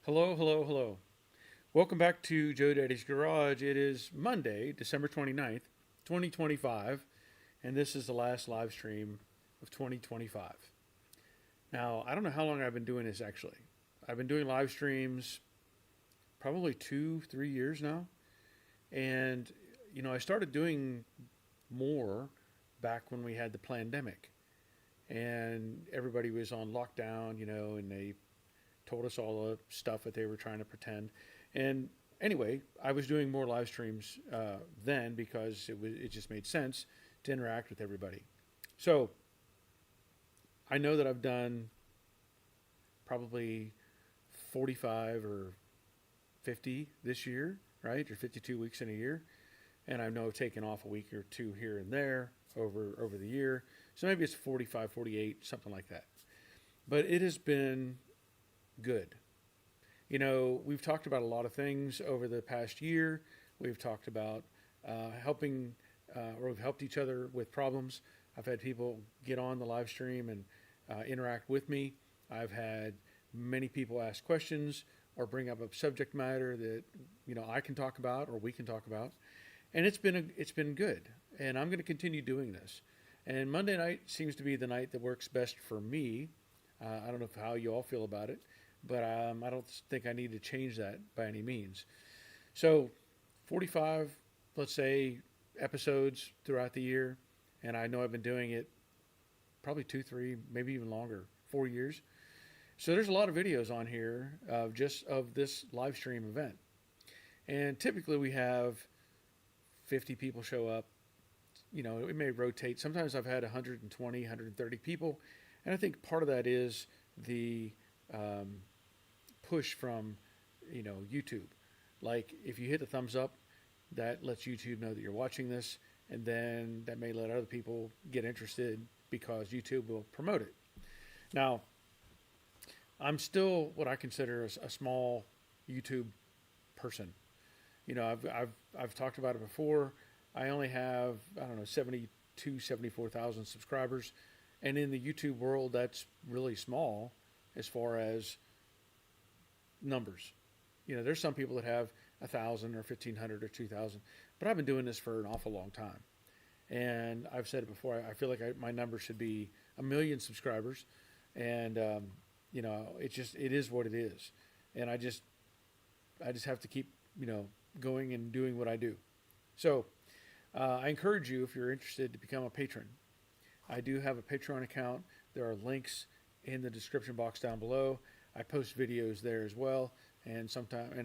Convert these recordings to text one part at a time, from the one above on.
Hello, hello, hello. Welcome back to Joe Daddy's Garage. It is Monday, December 29th, 2025, and this is the last live stream of 2025. Now, I don't know how long I've been doing this actually. I've been doing live streams probably 2, 3 years now. And, I started doing more back when we had the pandemic and everybody was on lockdown, and they told us all the stuff that they were trying to pretend. And anyway, I was doing more live streams then because it just made sense to interact with everybody. So I know that I've done probably 45 or 50 this year, right? Or 52 weeks in a year. And I know I've taken off a week or two here and there over the year. So maybe it's 45, 48, something like that. But it has been good. We've talked about a lot of things over the past year. We've talked about helping, or we've helped each other with problems. I've had people get on the live stream and interact with me. I've had many people ask questions or bring up a subject matter that I can talk about or we can talk about, and it's been good. And I'm going to continue doing this. And Monday night seems to be the night that works best for me. I don't know how you all feel about it, but I don't think I need to change that by any means. So, 45, let's say, episodes throughout the year, and I know I've been doing it probably 2, 3, maybe even longer, 4 years. So there's a lot of videos on here of just of this live stream event, and typically we have 50 people show up. It may rotate. Sometimes I've had 120, 130 people, and I think part of that is the um, push from YouTube. Like if you hit the thumbs up, that lets YouTube know that you're watching this, and then that may let other people get interested because YouTube will promote it. Now, I'm still what I consider a small YouTube person. I've talked about it before. I only have, I don't know, 72, 74,000 subscribers, and in the YouTube world, that's really small as far as numbers. There's some people that have 1,000 or 1,500 or 2,000, but I've been doing this for an awful long time. And I've said it before. I feel like my number should be 1 million subscribers, and it is what it is. And I just have to keep going and doing what I do. So I encourage you, if you're interested, to become a patron. I do have a Patreon account. There are links in the description box down below. I post videos there as well, and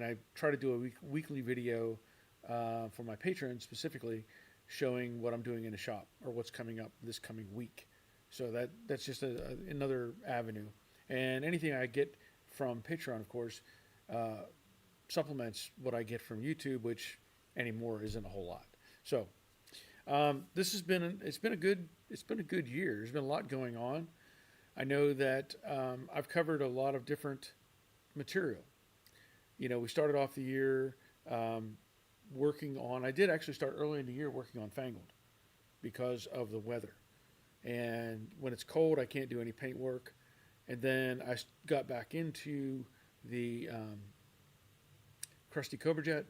I try to do a weekly video for my patrons specifically, showing what I'm doing in the shop or what's coming up this coming week. So that's just another avenue, and anything I get from Patreon, of course, uh, supplements what I get from YouTube, which anymore isn't a whole lot. So this has been a good year. There's been a lot going on. I know that I've covered a lot of different material. We started off the year um, working on. I did actually start early in the year working on Fangled because of the weather. And when it's cold, I can't do any paint work. And then I got back into the Crusty Cobra Jet,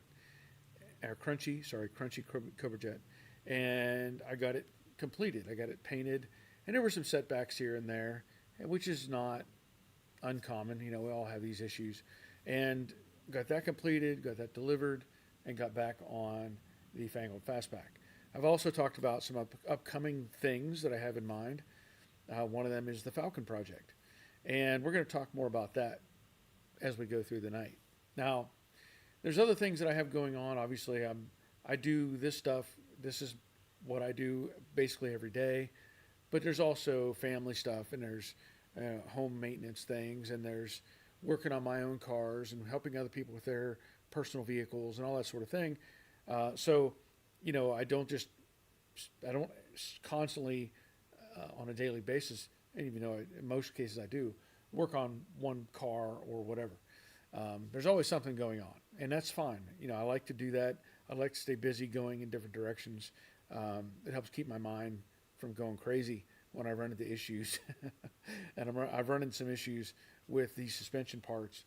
or Crunchy Cobra Jet, and I got it completed. I got it painted, and there were some setbacks here and there, which is not uncommon. We all have these issues, and got that completed, got that delivered, and got back on the Fangled Fastback. I've also talked about some upcoming things that I have in mind. One of them is the Falcon Project, and we're going to talk more about that as we go through the night. Now, there's other things that I have going on. Obviously, I do this stuff. This is what I do basically every day. But there's also family stuff, and there's home maintenance things, and there's working on my own cars and helping other people with their personal vehicles and all that sort of thing. So, I don't constantly on a daily basis, and even though in most cases I do work on one car or whatever. There's always something going on, and that's fine. I like to do that. I like to stay busy, going in different directions. It helps keep my mind from going crazy when I run into issues, and I've run into some issues with these suspension parts,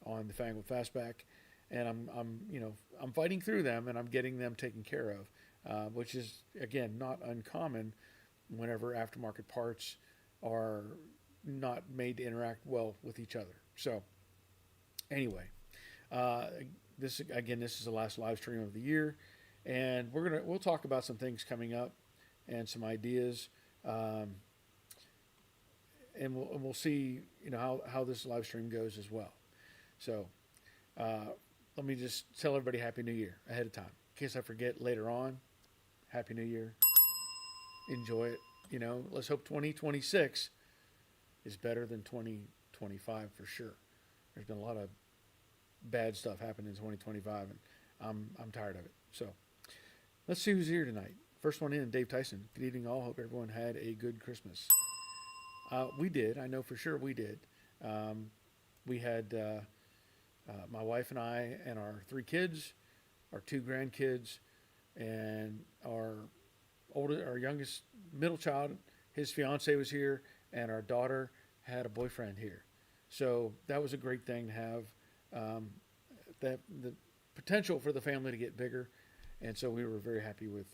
on the Fangled Fastback, and I'm fighting through them, and I'm getting them taken care of, which is again not uncommon whenever aftermarket parts are not made to interact well with each other. So anyway, uh, this is the last live stream of the year, and we'll talk about some things coming up and some ideas, um, and we'll see how this live stream goes as well. So uh, let me just tell everybody Happy New Year ahead of time in case I forget later on. Happy New Year. Enjoy it. Let's hope 2026 is better than 2025 for sure. There's been a lot of bad stuff happened in 2025, and I'm tired of it. So let's see who's here tonight. First one in, Dave Tyson. Good evening, all. Hope everyone had a good Christmas. We did. I know for sure we did. We had my wife and I and our 3 kids, our 2 grandkids, and our youngest middle child. His fiance was here, and our daughter had a boyfriend here. So that was a great thing to have. That the potential for the family to get bigger, and so we were very happy with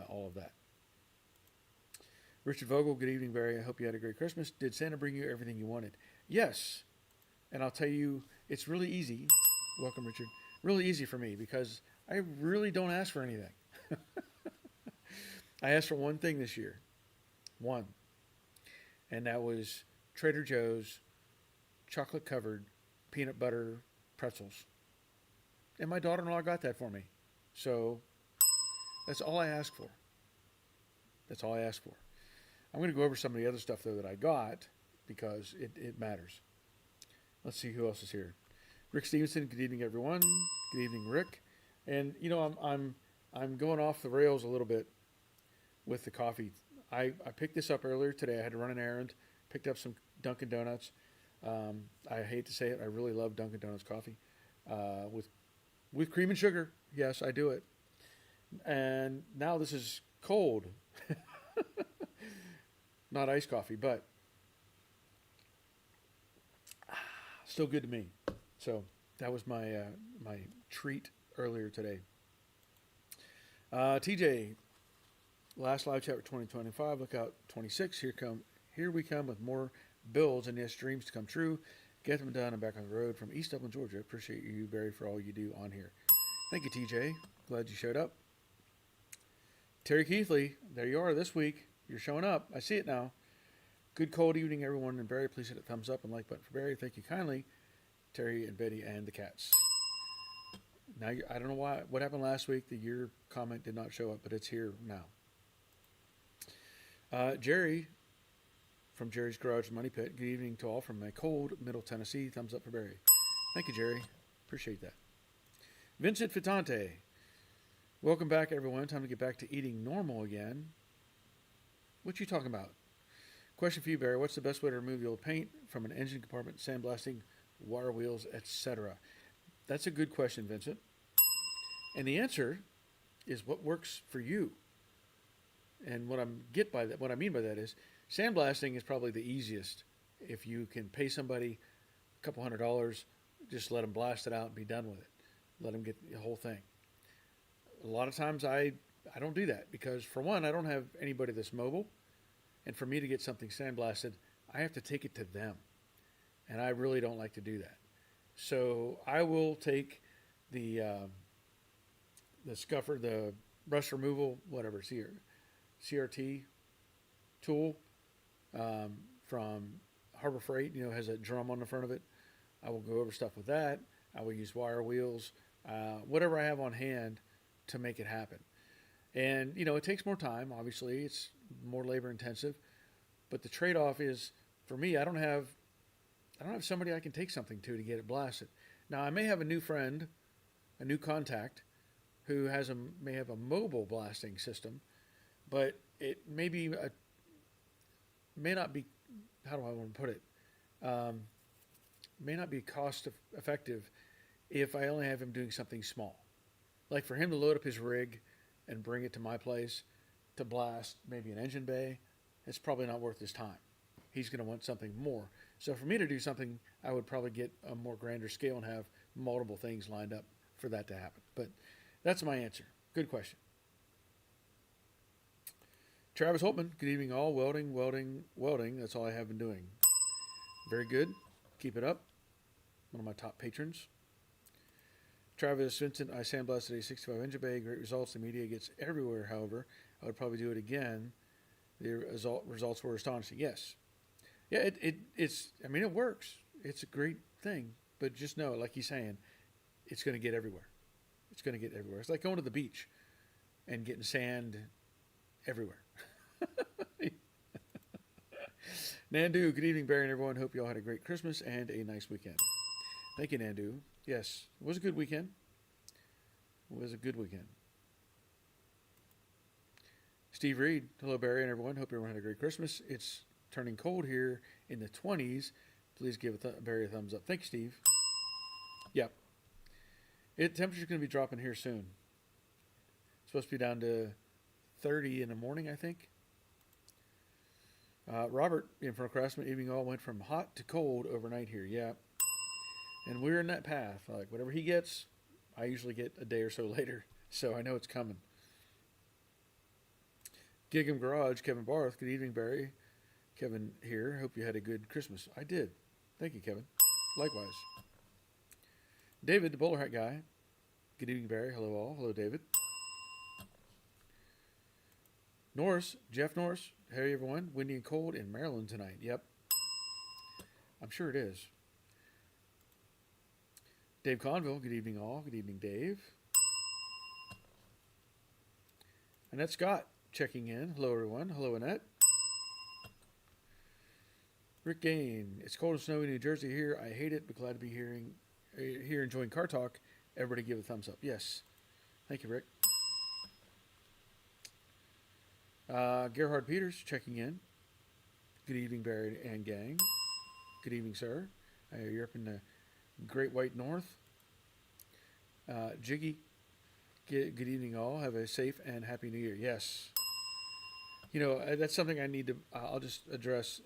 all of that. Richard Vogel, good evening, Barry. I hope you had a great Christmas. Did Santa bring you everything you wanted? Yes, and I'll tell you, it's really easy. Welcome, Richard. Really easy for me because I really don't ask for anything. I asked for one thing this year, and that was Trader Joe's chocolate-covered peanut butter pretzels. And my daughter-in-law got that for me. So that's all I asked for. That's all I asked for. I'm going to go over some of the other stuff, though, that I got because it matters. Let's see who else is here. Rick Stevenson, good evening, everyone. Good evening, Rick. And, I'm going off the rails a little bit with the coffee. I picked this up earlier today. I had to run an errand, picked up some Dunkin' Donuts. I hate to say it, I really love Dunkin' Donuts coffee with cream and sugar. Yes, I do it. And now this is cold, not iced coffee, but still good to me. So that was my my treat earlier today. TJ, last live chat for 2025. Look out, 26. Here we come with more builds and yes, dreams to come true. Get them done and back on the road from East Dublin, Georgia. Appreciate you, Barry, for all you do on here. Thank you, TJ. Glad you showed up. Terry Keithley, there you are this week. You're showing up. I see it now. Good cold evening, everyone. And Barry, please hit a thumbs up and like button for Barry. Thank you kindly, Terry and Betty and the cats. Now, I don't know what happened last week. Your comment did not show up, but it's here now. Jerry from Jerry's Garage Money Pit. Good evening to all from my cold Middle Tennessee. Thumbs up for Barry. Thank you, Jerry. Appreciate that. Vincent Fitante. Welcome back, everyone. Time to get back to eating normal again. What you talking about? Question for you, Barry. What's the best way to remove the old paint from an engine compartment, sandblasting, wire wheels, etc.? That's a good question, Vincent. And the answer is what works for you. And what I mean by that is sandblasting is probably the easiest. If you can pay somebody a couple $100, just let them blast it out and be done with it. Let them get the whole thing. A lot of times I don't do that because, for one, I don't have anybody that's mobile. And for me to get something sandblasted, I have to take it to them. And I really don't like to do that. So I will take the scuffer, the brush removal, whatever, CRT tool from Harbor Freight, has a drum on the front of it. I will go over stuff with that. I will use wire wheels, whatever I have on hand to make it happen. And, it takes more time, obviously. It's more labor intensive. But the trade-off is, for me, I don't have somebody I can take something to get it blasted. Now, I may have a new friend, a new contact, who may have a mobile blasting system, but it may not be, how do I want to put it? May not be cost effective if I only have him doing something small. Like for him to load up his rig and bring it to my place to blast maybe an engine bay, it's probably not worth his time. He's going to want something more. So for me to do something, I would probably get a more grander scale and have multiple things lined up for that to happen. But that's my answer. Good question. Travis Holtman, good evening all. Welding, welding, welding. That's all I have been doing. Very good. Keep it up. One of my top patrons. Travis Vincent, I sandblasted a 65 engine bay. Great results. The media gets everywhere, however. I would probably do it again. The results were astonishing. Yes. Yeah, it's, I mean, it works. It's a great thing. But just know, like he's saying, it's going to get everywhere. It's going to get everywhere. It's like going to the beach and getting sand everywhere. Nandu, good evening, Barry and everyone. Hope you all had a great Christmas and a nice weekend. Thank you, Nandu. Yes, it was a good weekend. It was a good weekend. Steve Reed, hello, Barry and everyone. Hope everyone had a great Christmas. It's turning cold here in the 20s. Please give Barry a thumbs up. Thank you, Steve. Yep. Temperature's going to be dropping here soon. It's supposed to be down to 30 in the morning, I think. Robert, in front of Craftsman, evening all went from hot to cold overnight here. Yeah. And we're in that path. Like, whatever he gets, I usually get a day or so later. So I know it's coming. Gig'em Garage, Kevin Barth. Good evening, Barry. Kevin here. Hope you had a good Christmas. I did. Thank you, Kevin. Likewise. David, the bowler hat guy. Good evening, Barry. Hello, all. Hello, David. Norris, Jeff Norris. Hey, everyone. Windy and cold in Maryland tonight. Yep. I'm sure it is. Dave Conville. Good evening, all. Good evening, Dave. Annette Scott checking in. Hello, everyone. Hello, Annette. Rick Gain. It's cold and snowy in New Jersey here. I hate it, but glad to be here enjoying Car Talk. Everybody give a thumbs up. Yes. Thank you, Rick. Gerhard Peters checking in. Good evening, Barry and gang. Good evening, sir. You're up in the Great White North. Jiggy. Good evening, all. Have a safe and happy New Year. Yes. You know, that's something I need to, I'll just address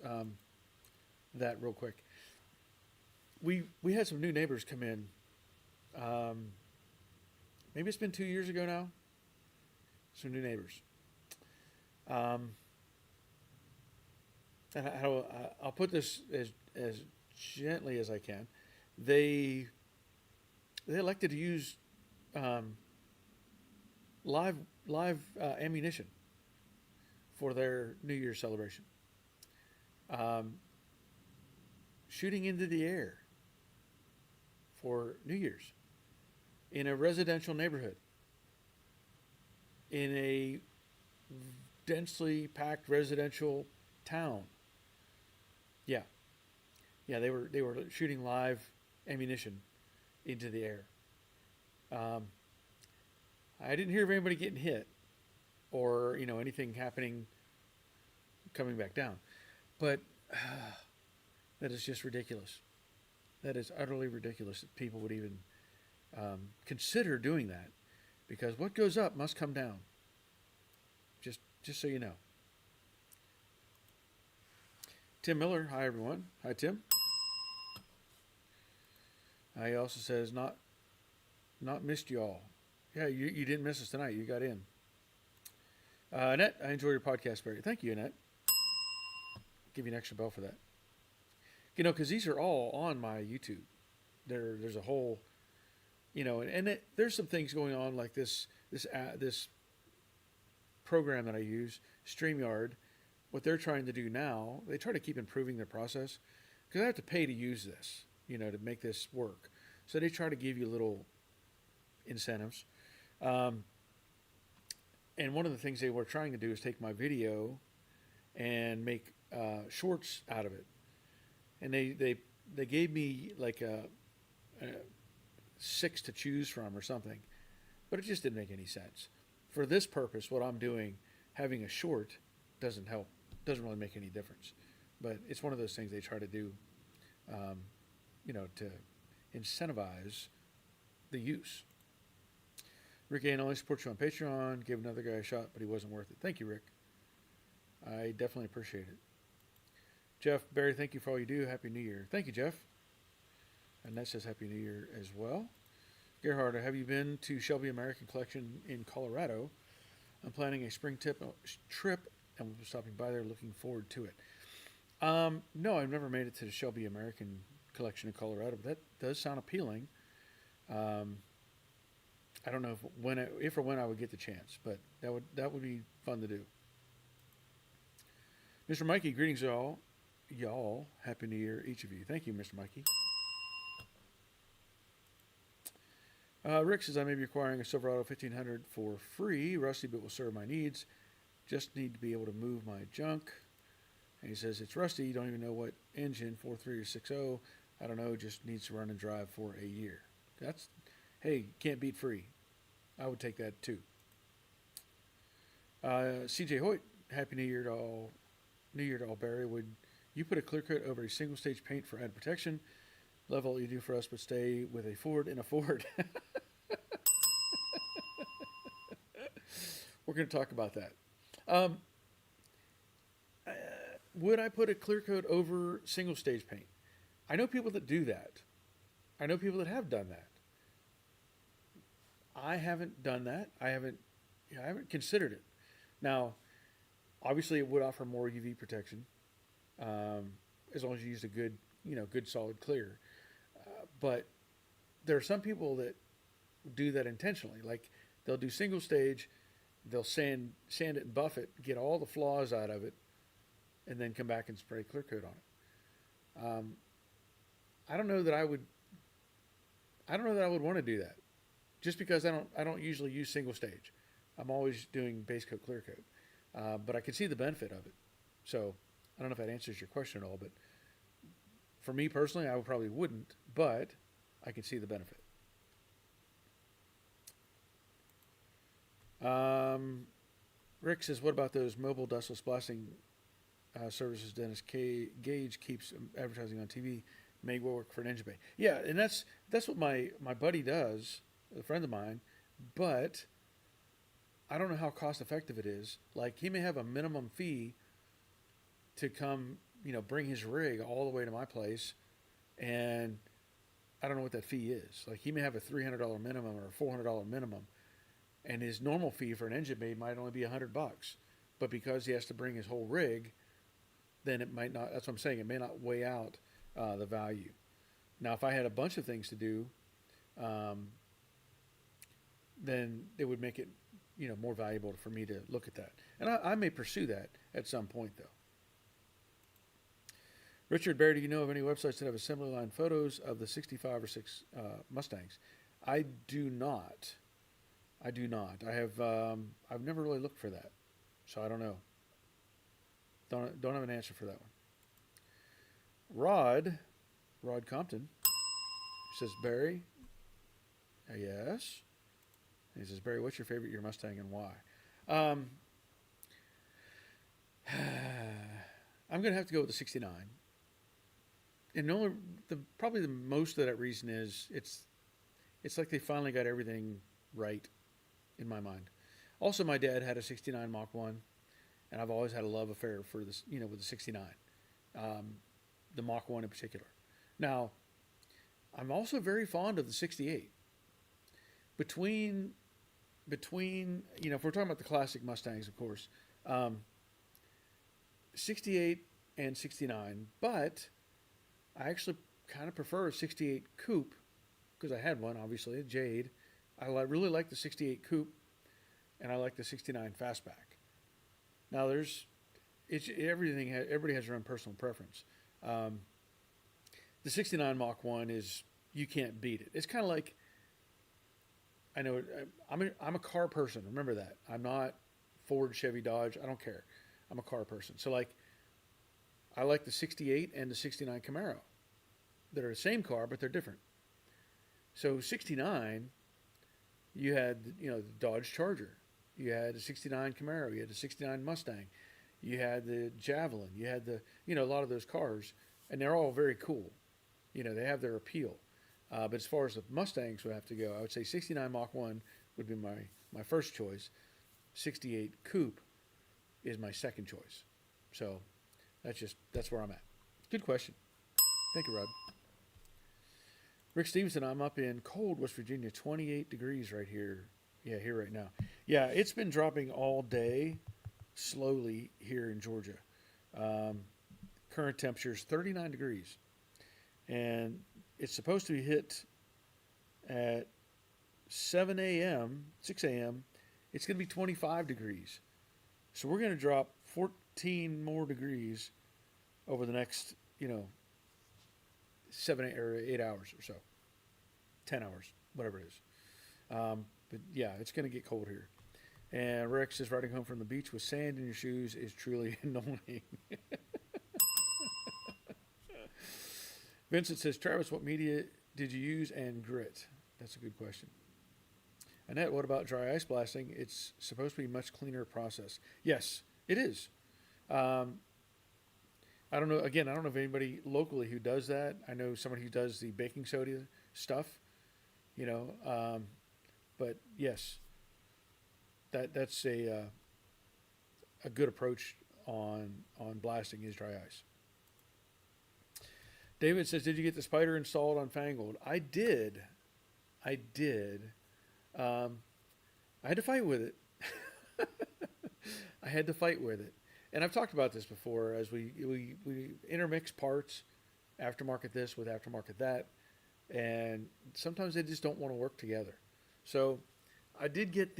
that real quick. We had some new neighbors come in. Maybe it's been 2 years ago now. Some new neighbors. And I'll put this as gently as I can. They elected to use live ammunition for their New Year's celebration. Shooting into the air for New Year's in a residential neighborhood in a densely packed residential town. Yeah, they were shooting live ammunition into the air. I didn't hear of anybody getting hit or anything happening coming back down, but that is just ridiculous. That is utterly ridiculous that people would even consider doing that, because what goes up must come down. Just so you know. Tim Miller, hi everyone. Hi Tim. He also says not missed y'all. Yeah, you didn't miss us tonight. You got in. Annette, I enjoy your podcast, Barry. Thank you, Annette. Give you an extra bell for that. Because these are all on my YouTube. There's a whole, and there's some things going on like this program that I use, StreamYard. What they're trying to do now, they try to keep improving their process, because I have to pay to use this, to make this work. So they try to give you little incentives. And one of the things they were trying to do is take my video and make shorts out of it. And they gave me like a 6 to choose from or something, but it just didn't make any sense. For this purpose, what I'm doing, having a short doesn't help, doesn't really make any difference. But it's one of those things they try to do, to incentivize the use. Rick Ann only supports you on Patreon. Gave another guy a shot, but he wasn't worth it. Thank you, Rick. I definitely appreciate it. Jeff Barry, thank you for all you do. Happy New Year. Thank you, Jeff. And that says Happy New Year as well. Gerhard, have you been to Shelby American Collection in Colorado? I'm planning a spring trip and we'll be stopping by there. Looking forward to it. No, I've never made it to the Shelby American Collection in Colorado, but that does sound appealing. I don't know if or when I would get the chance, but that would be fun to do. Mr. Mikey, greetings y'all. Happy New Year, each of you. Thank you, Mr. Mikey. Rick says I may be acquiring a Silverado 1500 for free, rusty, but will serve my needs. Just need to be able to move my junk. And he says it's rusty. You don't even know what engine, 4.3 or 6.0. I don't know. Just needs to run and drive for a year. Hey, can't beat free. I would take that too. CJ Hoyt, Happy New Year to all. New Year to all, Barry. Would you put a clear coat over a single stage paint for added protection? Love all you do for us, but stay with a Ford and a Ford. We're going to talk about that. Would I put a clear coat over single stage paint? I know people that do that. I know people that have done that. I haven't done that. I haven't considered it. Now, obviously, it would offer more UV protection, as long as you use a good solid clear. But there are some people that do that intentionally. Like they'll do single stage, they'll sand it and buff it, get all the flaws out of it, and then come back and spray clear coat on it. I don't know that I would want to do that, just because I don't usually use single stage. I'm always doing base coat, clear coat, but I can see the benefit of it. So I don't know if that answers your question at all, but for me personally, I probably wouldn't, but I can see the benefit. Rick says, what about those mobile dustless blasting services Dennis Gage keeps advertising on TV? May work for an engine bay. Yeah, and that's what my buddy does, a friend of mine, but I don't know how cost effective it is. Like he may have a minimum fee to come, bring his rig all the way to my place, and I don't know what that fee is. Like he may have a $300 minimum or a $400 minimum, and his normal fee for an engine bay might only be $100. But because he has to bring his whole rig, then it might not. That's what I'm saying. It may not weigh out the value. Now, if I had a bunch of things to do, then it would make it, more valuable for me to look at that. And I may pursue that at some point, though. Richard Bear, do you know of any websites that have assembly line photos of the 65 or 6 Mustangs? I do not. I have. I've never really looked for that, so I don't know. Don't have an answer for that one. Rod Compton says, Barry. Yes. And he says, Barry, what's your favorite year Mustang and why? I'm going to have to go with the 69. And probably the most of that reason is it's like they finally got everything right in my mind. Also, my dad had a 69 Mach 1, and I've always had a love affair for this, with the 69, the Mach 1 in particular. Now, I'm also very fond of the 68. Between if we're talking about the classic Mustangs, of course, 68 and 69, but I actually kind of prefer a 68 coupe because I had one, obviously, a Jade. I really like the 68 coupe, and I like the 69 fastback. Now, everybody has their own personal preference. The 69 Mach 1 you can't beat it. It's kind of like, I know, I'm a car person. Remember that. I'm not Ford, Chevy, Dodge. I don't care. I'm a car person. So, I like the 68 and the 69 Camaro. They're the same car, but they're different. So, 69, you had, the Dodge Charger. You had the 69 Camaro. You had the 69 Mustang. You had the Javelin. You had a lot of those cars, and they're all very cool. They have their appeal. But as far as the Mustangs would have to go, I would say 69 Mach 1 would be my first choice. 68 Coupe is my second choice. So that's where I'm at. Good question. Thank you, Rod. Rick Stevenson, I'm up in cold West Virginia, 28 degrees right here. Yeah, here right now. Yeah, it's been dropping all day, slowly here in Georgia. Um, Current temperature is 39 degrees, and it's supposed to be hit at 7 a.m., 6 a.m. It's going to be 25 degrees. So we're going to drop 14 more degrees over the next, 7 or 8 hours or so, 10 hours, whatever it is. But yeah, it's going to get cold here. And Rex says riding home from the beach with sand in your shoes is truly annoying. Vincent says, Travis, what media did you use and grit? That's a good question. Annette, what about dry ice blasting? It's supposed to be a much cleaner process. Yes, it is. Um, I don't know. Again, I don't know of anybody locally who does that. I know somebody who does the baking soda stuff, you know. But yes, that's a good approach on blasting is dry ice. David says, "Did you get the spider installed on Fangold?" I did. I did. I had to fight with it. I had to fight with it. And I've talked about this before as we intermix parts, aftermarket this with aftermarket that, and sometimes they just don't want to work together. So I did get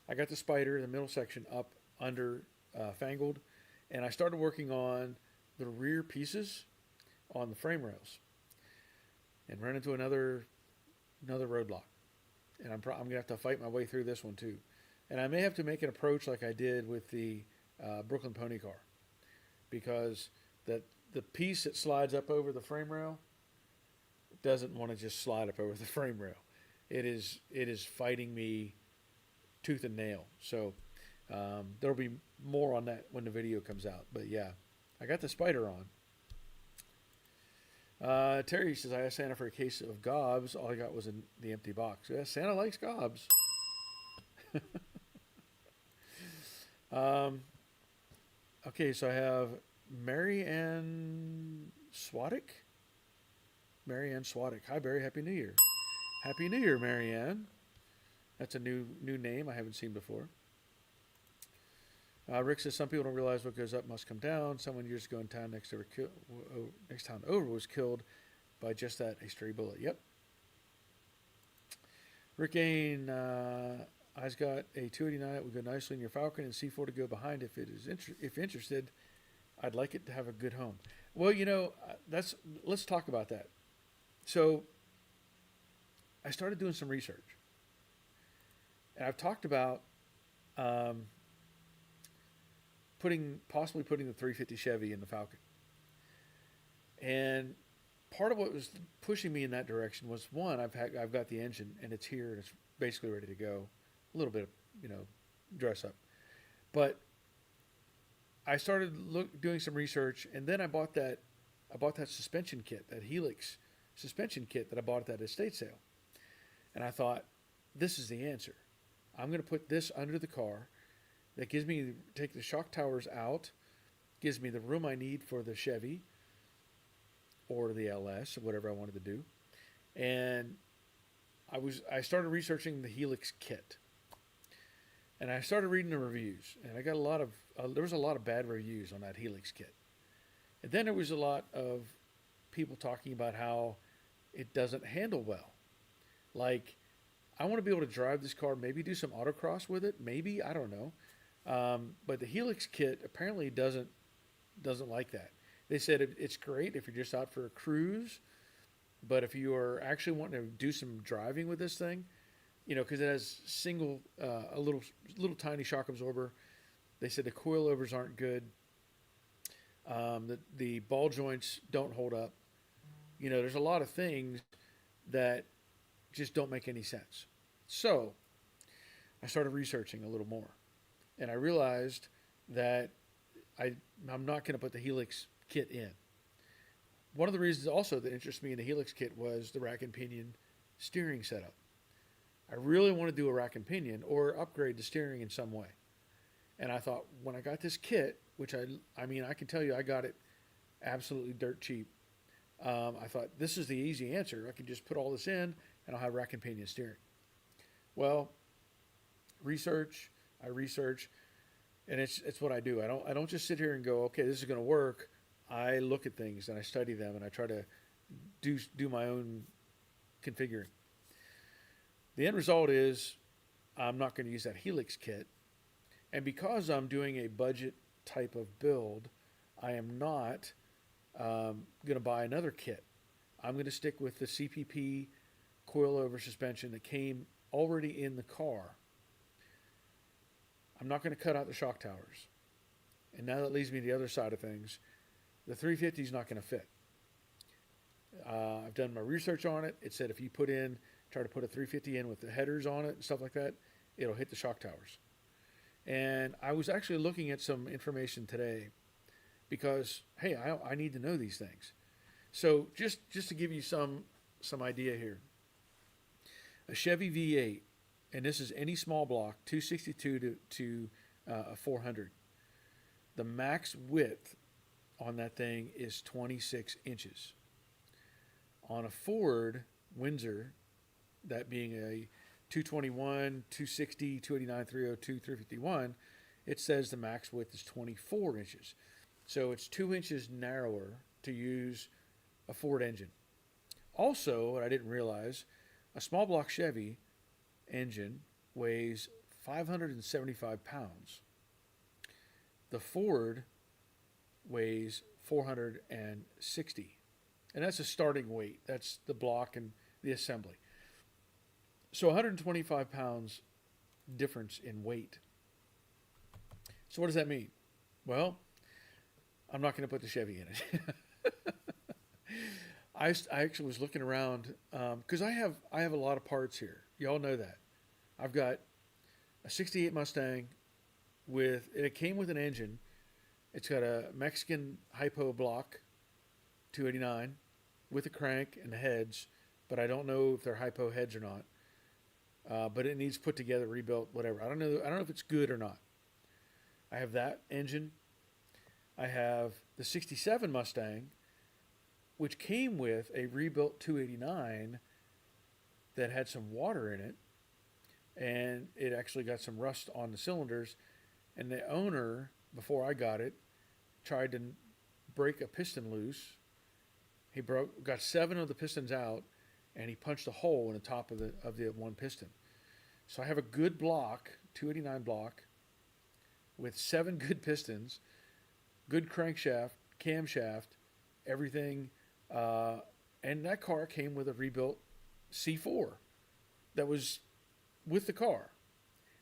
I got the spider, the middle section up under Fangold, and I started working on the rear pieces on the frame rails and ran into another roadblock. And I'm going to have to fight my way through this one too. And I may have to make an approach like I did with the Brooklyn Pony car, because the piece that slides up over the frame rail doesn't want to just slide up over the frame rail. It is fighting me tooth and nail. So there'll be more on that when the video comes out. But yeah, I got the spider on. Terry says, I asked Santa for a case of gobs. All I got was the empty box. Yeah, Santa likes gobs. Okay, so I have Mary Ann Swaddick. Mary Ann Swaddick. Hi, Barry. Happy New Year. Happy New Year, Mary Ann. That's a new name I haven't seen before. Rick says, some people don't realize what goes up must come down. Someone years ago in town next town over was killed by just that, a stray bullet. Yep. Rick Ain, I've got a 289 that would go nicely in your Falcon and C4 to go behind if interested. I'd like it to have a good home. Well, let's talk about that. So I started doing some research, and I've talked about possibly putting the 350 Chevy in the Falcon. And part of what was pushing me in that direction was, one, I've got the engine and it's here and it's basically ready to go. A little bit of dress up, but I started doing some research, and then I bought that suspension kit, that Helix suspension kit that I bought at that estate sale, and I thought, this is the answer. I'm going to put this under the car. That gives me, take the shock towers out, gives me the room I need for the Chevy or the LS or whatever I wanted to do. And I started researching the Helix kit. And I started reading the reviews, and I got there was a lot of bad reviews on that Helix kit. And then there was a lot of people talking about how it doesn't handle well. Like, I want to be able to drive this car, maybe do some autocross with it, maybe, I don't know. But the Helix kit apparently doesn't like that. They said it's great if you're just out for a cruise, but if you are actually wanting to do some driving with this thing, because it has a little tiny shock absorber. They said the coilovers aren't good. The ball joints don't hold up. There's a lot of things that just don't make any sense. So I started researching a little more. And I realized that I'm not going to put the Helix kit in. One of the reasons also that interested me in the Helix kit was the rack and pinion steering setup. I really want to do a rack and pinion or upgrade the steering in some way. And I thought, when I got this kit, which I can tell you I got it absolutely dirt cheap. I thought this is the easy answer. I could just put all this in and I'll have rack and pinion steering. Well, research, I research, and it's what I do. I don't just sit here and go, okay, this is going to work. I look at things and I study them and I try to do my own configuring. The end result is I'm not going to use that Helix kit, and because I'm doing a budget type of build, I am not going to buy another kit. I'm going to stick with the CPP coilover suspension that came already in the car. I'm not going to cut out the shock towers. And now that leads me to the other side of things. The 350 is not going to fit. I've done my research on it. It said if you try to put a 350 in with the headers on it and stuff like that, it'll hit the shock towers. And I was actually looking at some information today because, hey, I need to know these things. So just to give you some idea here, a Chevy V8, and this is any small block, 262 to a 400. The max width on that thing is 26 inches. On a Ford Windsor, that being a 221, 260, 289, 302, 351, it says the max width is 24 inches. So it's 2 inches narrower to use a Ford engine. Also, what I didn't realize, a small block Chevy engine weighs 575 pounds. The Ford weighs 460. And that's a starting weight. That's the block and the assembly. So 125 pounds difference in weight. So what does that mean? Well, I'm not going to put the Chevy in it. I actually was looking around because I have a lot of parts here. Y'all know that. I've got a 68 Mustang it came with an engine. It's got a Mexican hypo block 289 with a crank and the heads, but I don't know if they're hypo heads or not. But it needs put together, rebuilt, whatever. I don't know if it's good or not. I have that engine. I have the 67 Mustang, which came with a rebuilt 289 that had some water in it, and it actually got some rust on the cylinders. And the owner, before I got it, tried to break a piston loose. He got 7 of the pistons out, and he punched a hole in the top of the one piston. So I have a good block, 289 block, with 7 good pistons, good crankshaft, camshaft, everything. And that car came with a rebuilt C4 that was with the car.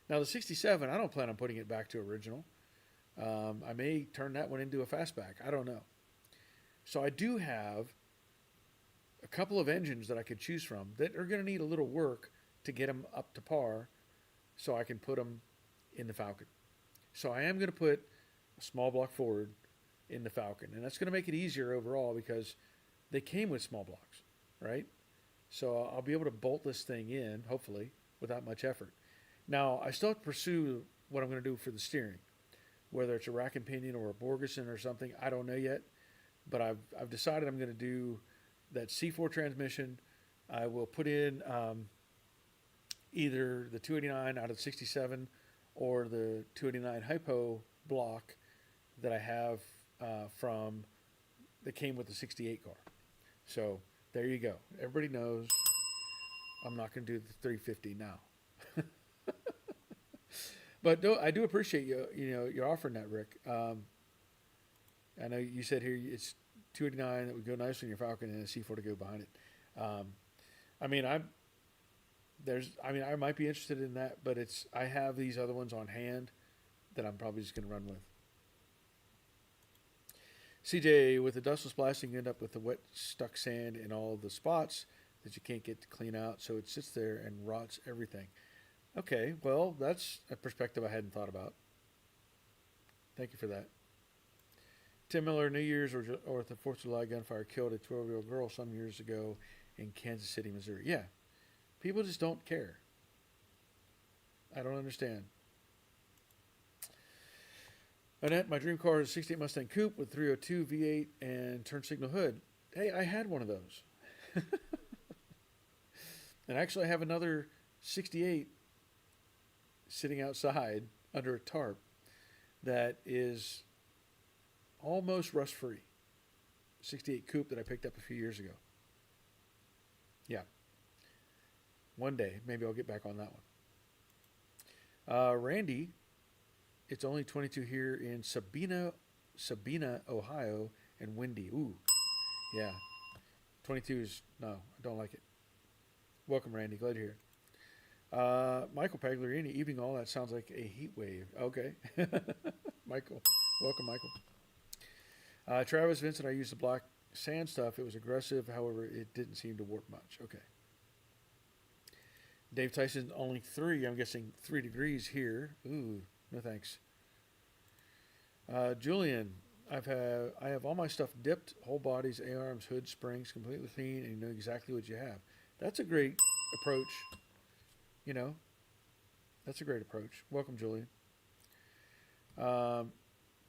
Now the 67, I don't plan on putting it back to original. I may turn that one into a fastback. I don't know. So I do have a couple of engines that I could choose from that are going to need a little work to get them up to par so I can put them in the Falcon. So I am going to put a small block Ford in the Falcon. And that's going to make it easier overall because they came with small blocks, right? So I'll be able to bolt this thing in, hopefully, without much effort. Now, I still have to pursue what I'm going to do for the steering. Whether it's a rack and pinion or a Borgeson or something, I don't know yet. But I've decided I'm going to do that C4 transmission. I will put in either the 289 out of 67 or the 289 hypo block that I have that came with the 68 car. So there you go. Everybody knows I'm not going to do the 350 now. But I do appreciate you're offering that, Rick. I know you said here it's 289 that would go nice on your Falcon and a C4 to go behind it. I might be interested in that, but I have these other ones on hand that I'm probably just going to run with. CJ, with the dustless blasting, you end up with the wet, stuck sand in all the spots that you can't get to clean out, so it sits there and rots everything. Okay, well, that's a perspective I hadn't thought about. Thank you for that. Tim Miller, New Year's or the 4th of July gunfire killed a 12-year-old girl some years ago in Kansas City, Missouri. Yeah, people just don't care. I don't understand. Annette, my dream car is a 68 Mustang Coupe with 302 V8 and turn signal hood. Hey, I had one of those. And actually, I have another 68 sitting outside under a tarp that is almost rust free. 68 Coupe that I picked up a few years ago. Yeah. One day, maybe I'll get back on that one. Randy, it's only 22 here in Sabina, Ohio, and windy. Ooh, yeah. 22 is, no, I don't like it. Welcome, Randy. Glad you're here. Michael Pagliarini, evening all. That sounds like a heat wave. Okay. Michael. Welcome, Michael. Travis Vincent, I used the black sand stuff. It was aggressive. However, it didn't seem to warp much. Okay. Dave Tyson, only 3. I'm guessing 3 degrees here. Ooh, no thanks. Julian, I have all my stuff dipped, whole bodies, A-arms, hood, springs, completely clean, and you know exactly what you have. That's a great approach. You know, that's a great approach. Welcome, Julian.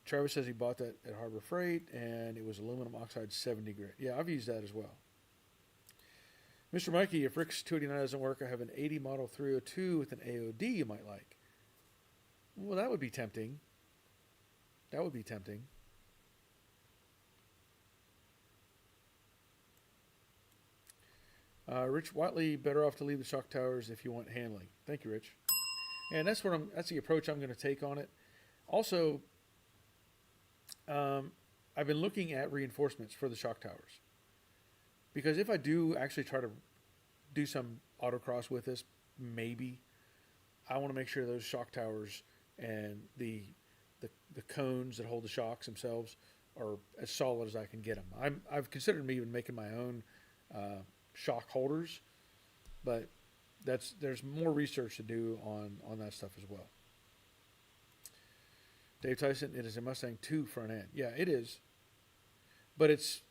Travis says he bought that at Harbor Freight, and it was aluminum oxide 70 grit. Yeah, I've used that as well. Mr. Mikey, if Rick's 289 doesn't work, I have an 80 model 302 with an AOD you might like. Well, that would be tempting. That would be tempting. Rich Watley, better off to leave the shock towers if you want handling. Thank you, Rich. And that's that's the approach I'm going to take on it. Also, I've been looking at reinforcements for the shock towers. Because if I do actually try to do some autocross with this, maybe, I want to make sure those shock towers and the cones that hold the shocks themselves are as solid as I can get them. I've considered even making my own shock holders, but there's more research to do on that stuff as well. Dave Tyson, it is a Mustang 2 front end. Yeah, it is, but it's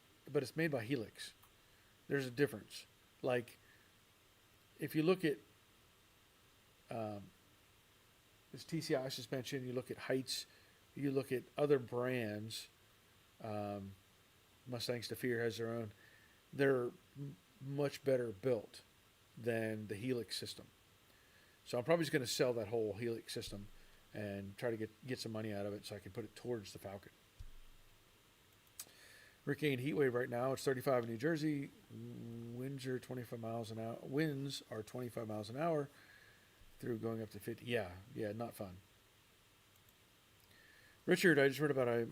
made by Helix. There's a difference. Like, if you look at this TCI suspension, you look at Heights, you look at other brands, Mustang Stafir has their own, they're much better built than the Helix system. So I'm probably just going to sell that whole Helix system and try to get some money out of it so I can put it towards the Falcon. Hurricane heat wave right now. It's 35 in New Jersey. Winds are 25 miles an hour. Winds are 25 miles an hour through going up to 50. Yeah, not fun. Richard, I just heard about a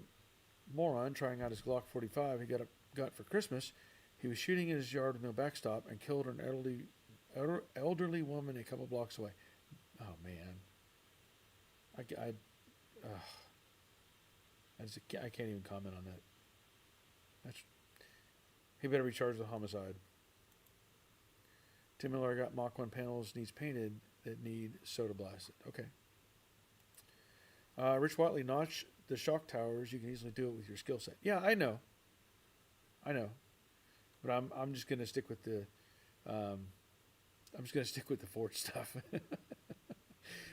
moron trying out his Glock 45 he got for Christmas. He was shooting in his yard with no backstop and killed an elderly woman a couple blocks away. Oh man, I can't even comment on that. He better be charged with homicide. Tim Miller, I got Mach 1 panels needs painted that need soda blasted. Okay. Rich Watley, notch the shock towers. You can easily do it with your skill set. Yeah, I know. But I'm just gonna stick with the Ford stuff.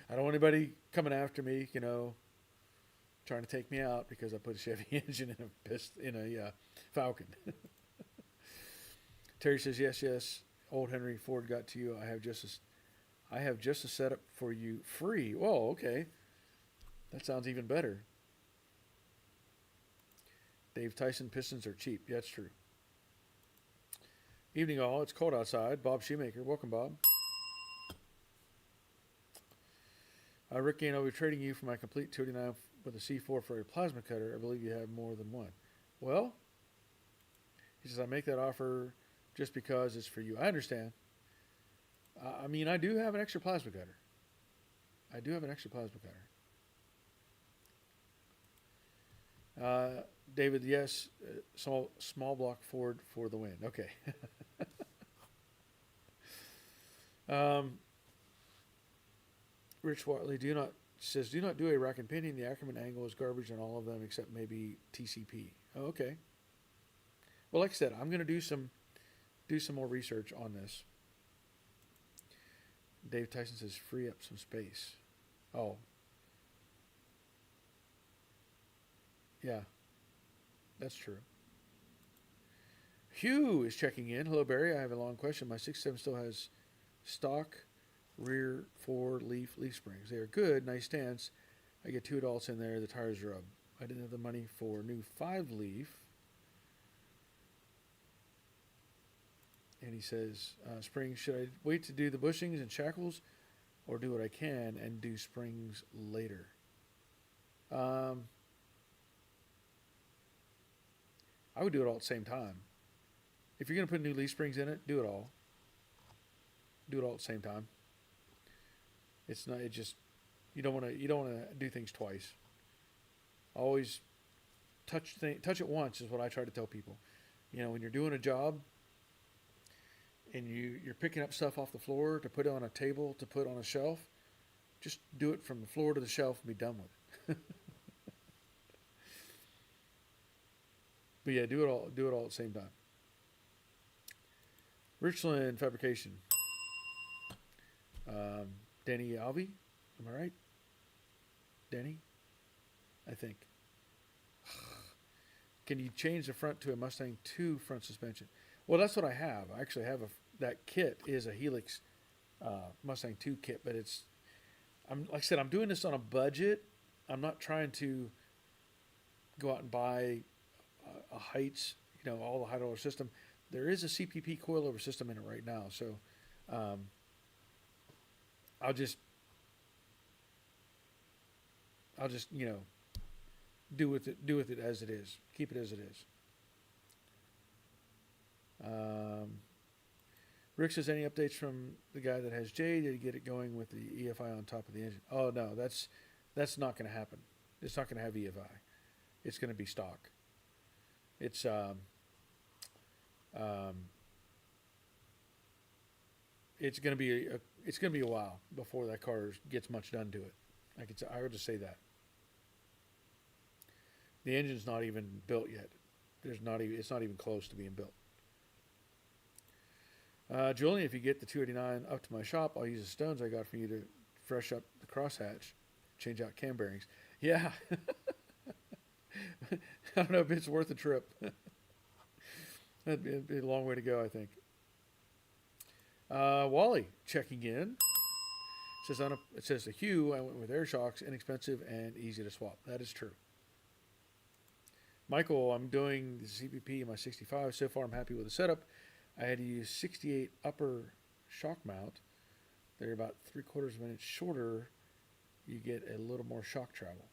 I don't want anybody coming after me, trying to take me out because I put a Chevy engine in a Falcon. Terry says yes. Old Henry Ford got to you. I have just a setup for you free. Whoa, okay. That sounds even better. Dave Tyson, pistons are cheap. Yeah, that's true. Evening all. It's cold outside. Bob Shoemaker. Welcome, Bob. Rick Gain, I'll be trading you for my complete 289 with a C4 for a plasma cutter. I believe you have more than one. Well, he says, I make that offer just because it's for you. I understand. I do have an extra plasma cutter. David, yes, small block Ford for the win. Okay. Rich Watley, do not do a rack and pinion. The Ackerman angle is garbage on all of them except maybe TCP. Oh, okay. Well, like I said, I'm going to do some more research on this. Dave Tyson says free up some space. Oh. Yeah, that's true. Hugh is checking in. Hello, Barry. I have a long question. My 67 still has stock rear four leaf springs. They are good, nice stance. I get 2 adults in there. The tires rub. I didn't have the money for new 5 leaf. And he says, springs, should I wait to do the bushings and shackles or do what I can and do springs later? I would do it all at the same time. If you're going to put new leaf springs in it, do it all. Do it all at the same time. It's not. It just you don't want to do things twice. Always touch it once is what I try to tell people. You know, when you're doing a job and you're picking up stuff off the floor to put on a table, to put on a shelf, just do it from the floor to the shelf and be done with it. But yeah, do it all at the same time. Richland Fabrication. Danny Alvey, am I right? Danny, I think. Can you change the front to a Mustang 2 front suspension? Well, that's what I have. I actually have that kit is a Helix Mustang 2 kit, but like I said, I'm doing this on a budget. I'm not trying to go out and buy a Heights, all the high dollar system. There is a CPP coilover system in it right now, so I'll just do with it as it is. Keep it as it is. Rick says, any updates from the guy that has J? Did he get it going with the EFI on top of the engine? Oh no, that's not going to happen. It's not going to have EFI. It's going to be stock. It's it's going to be a while before that car gets much done to it. I would just say that. The engine's not even built yet. It's not even close to being built. Julian, if you get the 289 up to my shop, I'll use the stones I got from you to fresh up the crosshatch, change out cam bearings. Yeah. I don't know if it's worth the trip. That'd be a long way to go, I think. Wally checking in. It says the Hue, I went with air shocks, inexpensive and easy to swap. That is true. Michael, I'm doing the CPP in my 65. So far, I'm happy with the setup. I had to use 68 upper shock mount. They're about 3/4 of an inch shorter. You get a little more shock travel.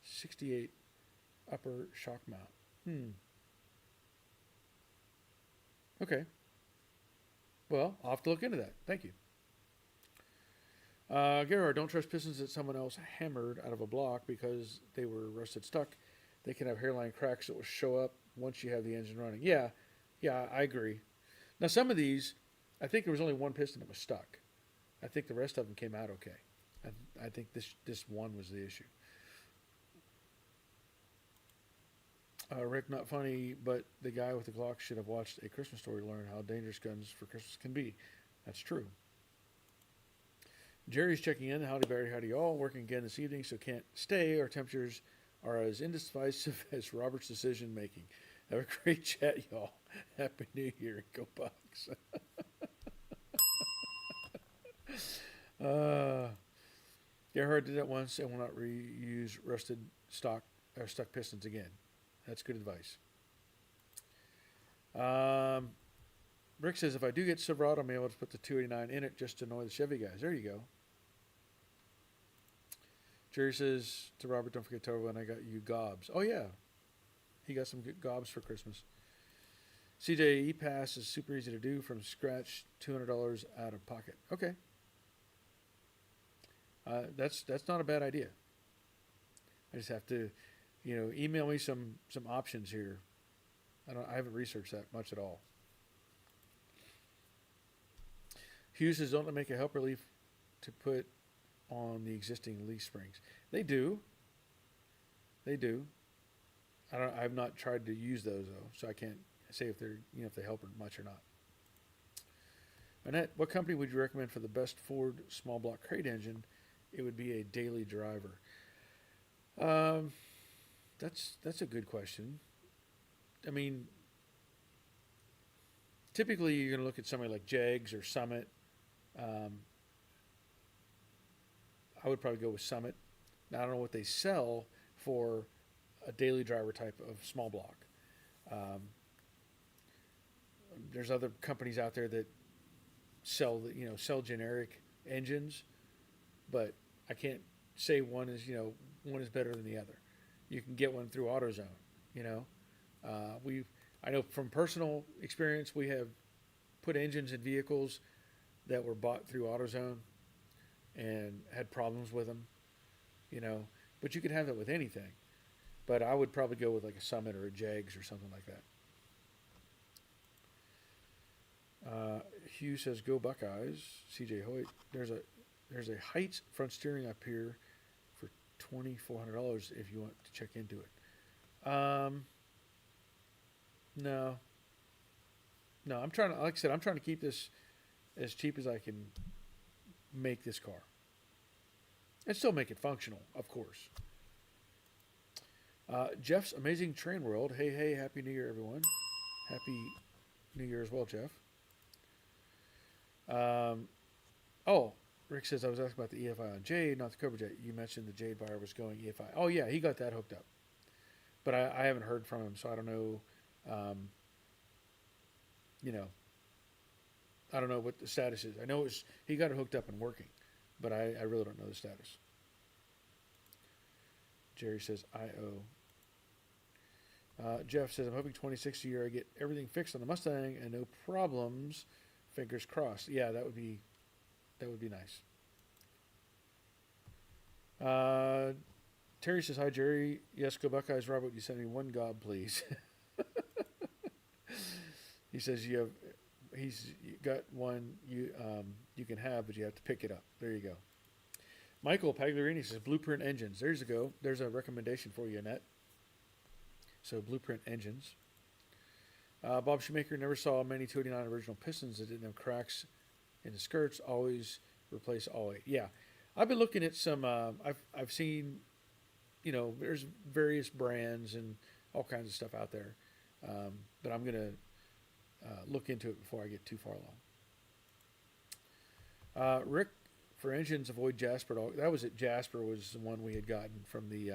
68 upper shock mount. Okay. Well, I'll have to look into that. Thank you. Gerard, don't trust pistons that someone else hammered out of a block because they were rusted stuck. They can have hairline cracks that will show up once you have the engine running. Yeah, I agree. Now, some of these, I think there was only one piston that was stuck. I think the rest of them came out okay. I think this one was the issue. Rick, not funny, but the guy with the Glock should have watched A Christmas Story to learn how dangerous guns for Christmas can be. That's true. Jerry's checking in. Howdy, Barry. Howdy, all. Working again this evening, so can't stay. Our temperatures are as indecisive as Robert's decision making. Have a great chat, y'all. Happy New Year. Go Bucks. Gerhard did it once and will not reuse rusted stuck pistons again. That's good advice. Rick says, if I do get Silverado, I'll be able to put the 289 in it just to annoy the Chevy guys. There you go. Jerry says to Robert, don't forget to tell everyone I got you gobs. Oh, yeah. He got some good gobs for Christmas. CJ E-Pass is super easy to do from scratch, $200 out of pocket. Okay. That's not a bad idea. I just have to, email me some options here. I haven't researched that much at all. Hughes says, don't make a helper leaf to put on the existing leaf springs. They do. I've not tried to use those though, so I can't say if they're if they help much or not. Annette, what company would you recommend for the best Ford small block crate engine? It would be a daily driver. The That's a good question. I mean, typically you're going to look at somebody like Jegs or Summit. Um, I would probably go with Summit. Now, I don't know what they sell for a daily driver type of small block. Um, there's other companies out there that sell generic engines, but I can't say one is better than the other. You can get one through AutoZone. You know, we I know from personal experience we have put engines in vehicles that were bought through AutoZone and had problems with them. You know, but you could have that with anything. But I would probably go with like a Summit or a Jags or something like that. Hugh says, "Go Buckeyes." CJ Hoyt, there's a Heights front steering up here for $2,400 if you want to check into it. No, no. I'm trying to, like I said, I'm trying to keep this as cheap as I can make this car, and still make it functional, of course. Jeff's Amazing Train World. Hey, hey, Happy New Year, everyone. Happy New Year as well, Jeff. Oh, Rick says I was asking about the EFI on Jade, not the Cobra Jet. You mentioned the Jade buyer was going EFI. Oh yeah, he got that hooked up, but I haven't heard from him, so I don't know. Um, you know, I don't know what the status is. I know he got it hooked up and working, but I really don't know the status. Jerry says I owe. Jeff says I'm hoping 26 year I get everything fixed on the Mustang and no problems. Fingers crossed. Yeah, that would be nice. Terry says, "Hi, Jerry. Yes, go Buckeyes. Robert, you send me one gob, please." He says he's got one you can have, but you have to pick it up. There you go. Michael Pagliarini says, "Blueprint Engines." There's a go. There's a recommendation for you, Annette. So Blueprint Engines. Bob Shoemaker never saw many 289 original pistons that didn't have cracks in the skirts. Always replace all eight. Yeah, I've been looking at some. I've seen, there's various brands and all kinds of stuff out there, but I'm gonna look into it before I get too far along. Rick, for engines, avoid Jasper. That was it. Jasper was the one we had gotten from the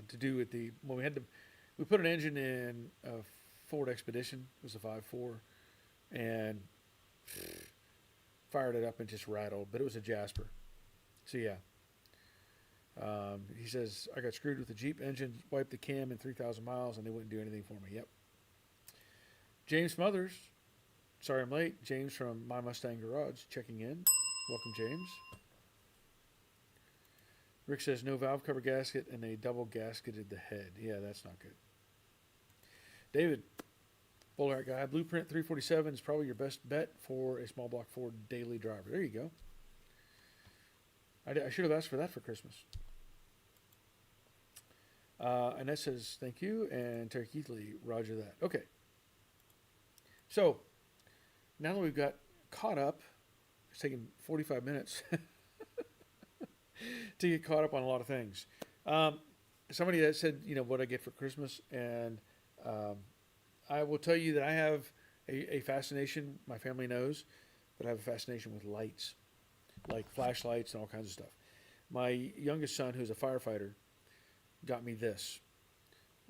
to do with when we put an engine in a Ford Expedition. It was a 5.4, and fired it up and just rattled. But it was a Jasper. So yeah. He says I got screwed with the Jeep engine, wiped the cam in 3,000 miles, and they wouldn't do anything for me. Yep. James Smothers. Sorry I'm late. James from My Mustang Garage checking in. Welcome, James. Rick says no valve cover gasket and they double gasketed the head. Yeah, that's not good. David, Bowler guy, Blueprint 347 is probably your best bet for a small block Ford daily driver. There you go. I should have asked for that for Christmas. Annette says thank you, and Terry Keithley, roger that. Okay. So now that we've got caught up, it's taken 45 minutes to get caught up on a lot of things. Somebody that said, what I get for Christmas, and I will tell you that I have a fascination, my family knows, but I have a fascination with lights, like flashlights and all kinds of stuff. My youngest son, who's a firefighter, got me this.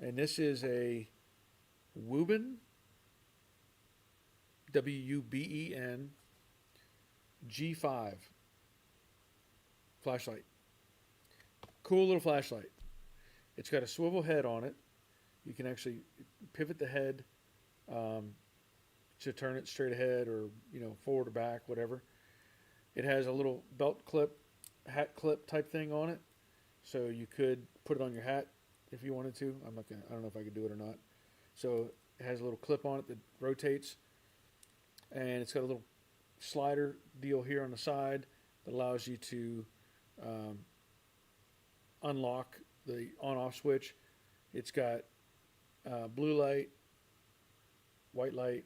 And this is a Wuben, Wuben, G5 flashlight. Cool little flashlight. It's got a swivel head on it. You can actually pivot the head to turn it straight ahead or, forward or back, whatever. It has a little belt clip, hat clip type thing on it. So you could put it on your hat if you wanted to. I don't know if I could do it or not. So it has a little clip on it that rotates. And it's got a little slider deal here on the side that allows you to unlock the on-off switch. It's got blue light, white light,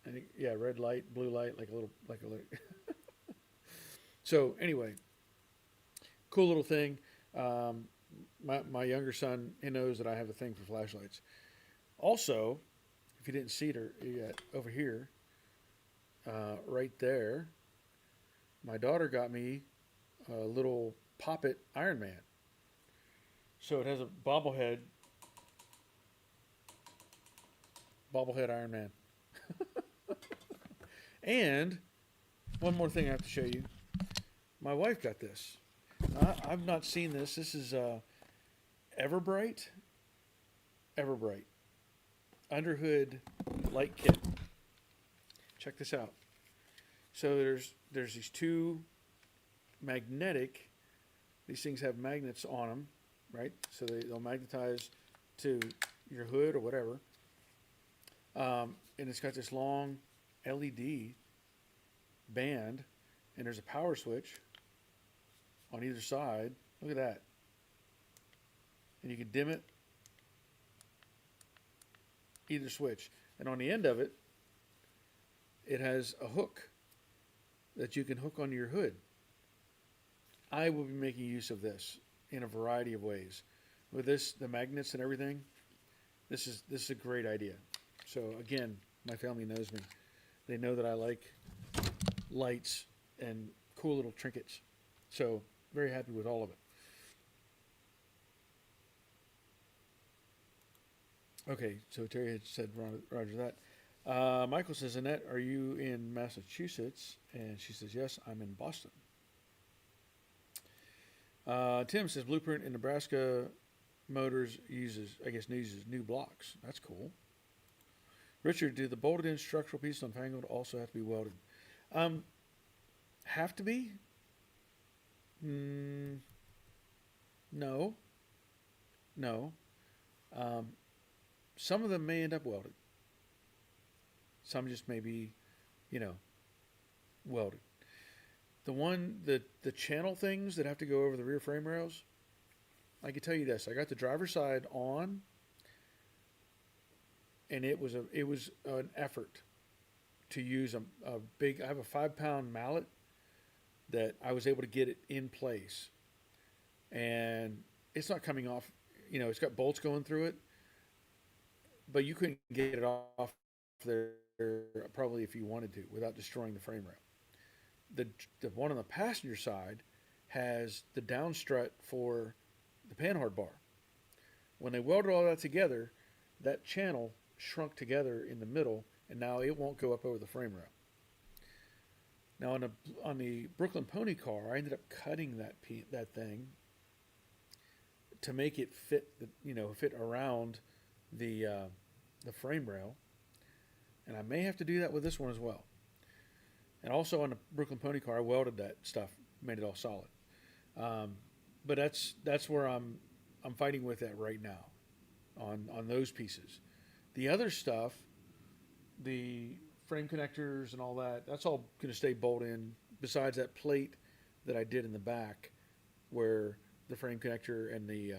and red light, blue light, like a little So anyway, cool little thing. Um, my younger son, he knows that I have a thing for flashlights. Also, if you didn't see it yet, over here, right there, my daughter got me a little Poppet Iron Man. So it has a bobblehead Iron Man. And one more thing I have to show you. My wife got this. I've not seen this. This is Everbright. Everbright underhood light kit. Check this out. So there's these two magnetic. These things have magnets on them, right? So they'll magnetize to your hood or whatever. And it's got this long LED band, and there's a power switch on either side. Look at that. And you can dim it, either switch. And on the end of it, it has a hook that you can hook onto your hood. I will be making use of this in a variety of ways. With this, the magnets and everything, this is a great idea. So again, my family knows me. They know that I like lights and cool little trinkets. So very happy with all of it. Okay, so Terry had said Roger that. Michael says, Annette, are you in Massachusetts? And she says, yes, I'm in Boston. Tim says, Blueprint in Nebraska Motors uses new blocks. That's cool. Richard, do the bolted in structural pieces on Fangled also have to be welded? Have to be? Mm, no. No. Um, some of them may end up welded. Some just may be, welded. The channel things that have to go over the rear frame rails, I can tell you this. I got the driver's side on, and it was an effort to use a big. I have a 5 pound mallet that I was able to get it in place, and it's not coming off. It's got bolts going through it, but you couldn't get it off there probably if you wanted to without destroying the frame rail. The one on the passenger side has the down strut for the panhard bar. When they welded all that together, that channel shrunk together in the middle, and now it won't go up over the frame rail. Now on the Brooklyn Pony car, I ended up cutting that thing to make it fit fit around the frame rail, and I may have to do that with this one as well. And also on the Brooklyn Pony car, I welded that stuff, made it all solid. But that's where I'm fighting with that right now, on those pieces. The other stuff, the frame connectors and all that, that's all going to stay bolted in. Besides that plate that I did in the back, where the frame connector and the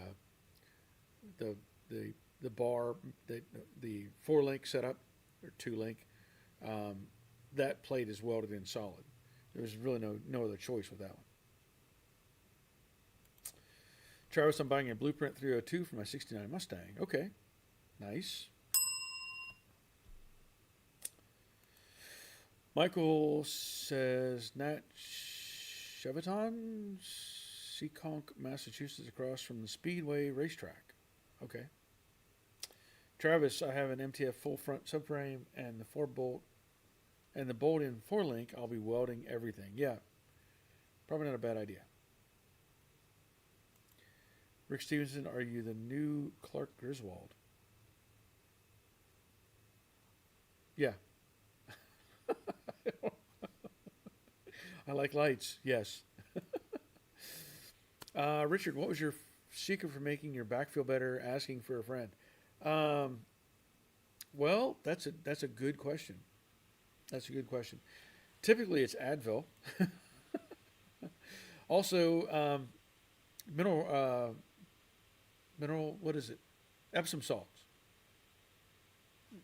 the bar, the 4-link setup or 2-link, that plate is welded in solid. There's really no other choice with that one. Travis, I'm buying a Blueprint 302 for my '69 Mustang. Okay, nice. Michael says Nat Chevaton, Seekonk, Massachusetts, across from the Speedway racetrack. Okay. Travis, I have an MTF full front subframe and the 4-bolt and the bolt-in 4-link. I'll be welding everything. Yeah, probably not a bad idea. Rick Stevenson, are you the new Clark Griswold? Yeah. I like lights, yes. Richard, what was your secret for making your back feel better asking for a friend? Well, that's a good question. That's a good question. Typically, it's Advil. Also, mineral. What is it? Epsom salts.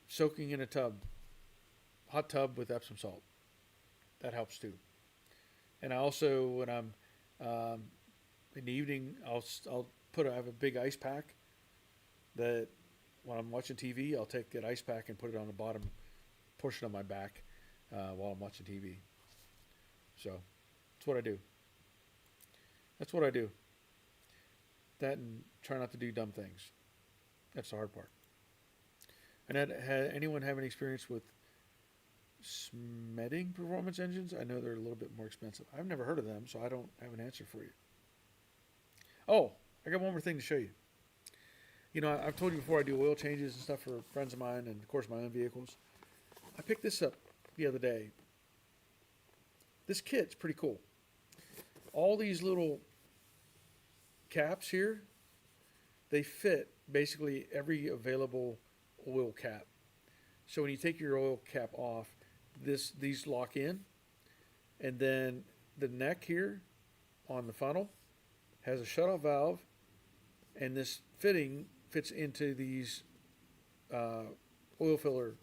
Soaking in a tub, hot tub with Epsom salt. That helps too. And I also, when I'm in the evening, I have a big ice pack that when I'm watching TV, I'll take that ice pack and put it on the bottom portion of my back while I'm watching TV. So that's what I do. That's what I do. That and try not to do dumb things. That's the hard part. And anyone have any experience with Smeding performance engines? I know they're a little bit more expensive. I've never heard of them, so I don't have an answer for you. Oh, I got one more thing to show you. You know, I've told you before I do oil changes and stuff for friends of mine and, of course, my own vehicles. I picked this up the other day. This kit's pretty cool. All these little caps here, they fit basically every available oil cap. So when you take your oil cap off, these lock in, and then the neck here on the funnel has a shutoff valve, and this fitting fits into these oil filler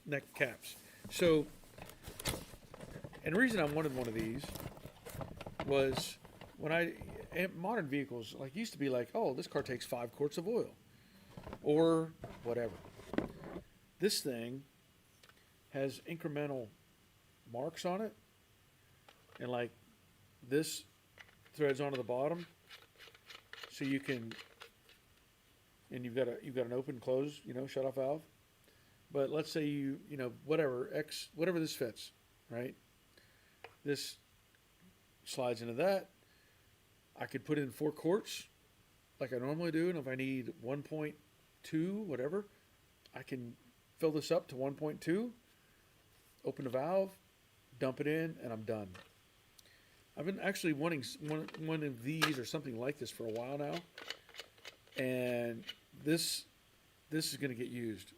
neck caps. So, and the reason I wanted one of these was modern vehicles like used to be like, oh, this car takes 5 quarts of oil or whatever. This thing has incremental marks on it, and like this threads onto the bottom, so you can, and you've got an open close, shut off valve. But let's say whatever this fits, right? This slides into that. I could put in 4 quarts like I normally do, and if I need 1.2, whatever, I can fill this up to 1.2, open the valve, dump it in, and I'm done. I've been actually wanting one of these or something like this for a while now, and this is going to get used.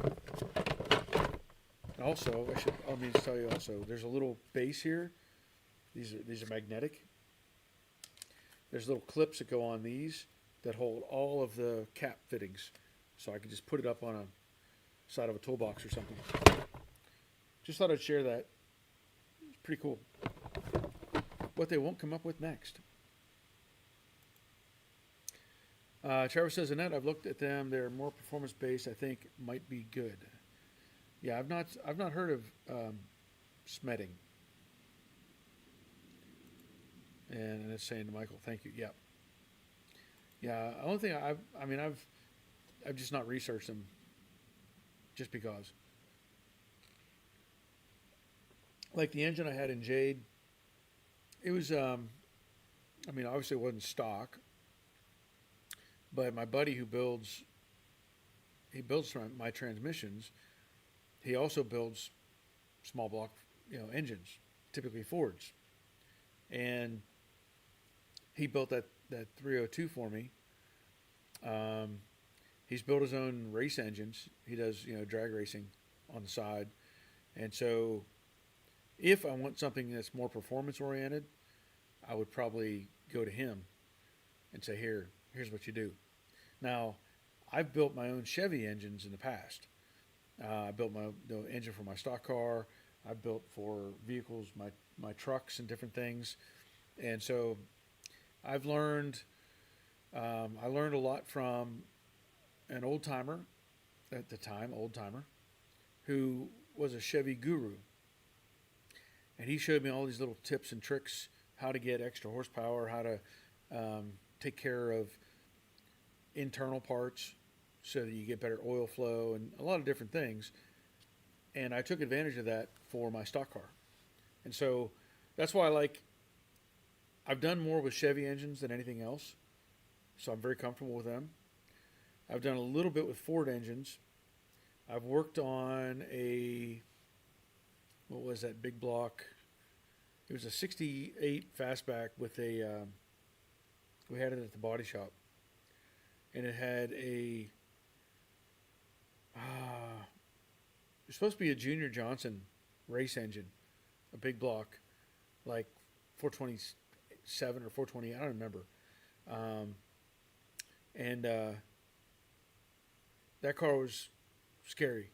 And also, I'll need to tell you also, there's a little base here. These are magnetic. There's little clips that go on these that hold all of the cap fittings, so I can just put it up on a side of a toolbox or something. Just thought I'd share that. It's pretty cool. What they won't come up with next. Trevor says, Annette, I've looked at them. They're more performance based. I think might be good. Yeah, I've not heard of Smeding. And it's saying to Michael, thank you. Yeah. Yeah. The only thing I've just not researched them, just because. Like the engine I had in Jade, it was, obviously it wasn't stock, but my buddy who builds my transmissions, he also builds small block, engines, typically Fords. And he built that 302 for me. He's built his own race engines. He does, drag racing on the side. And so if I want something that's more performance oriented, I would probably go to him and say, here's what you do. Now, I've built my own Chevy engines in the past. I built my engine for my stock car. I built for vehicles, my trucks and different things. And so I've learned, I learned a lot from an old timer at the time, who was a Chevy guru. And he showed me all these little tips and tricks, how to get extra horsepower, how to take care of internal parts so that you get better oil flow and a lot of different things. And I took advantage of that for my stock car. And so that's why I've done more with Chevy engines than anything else. So I'm very comfortable with them. I've done a little bit with Ford engines. I've worked on what was that big block? It was a 68 fastback with we had it at the body shop. And it had it was supposed to be a Junior Johnson race engine, a big block, like 427 or 420, I don't remember. That car was scary.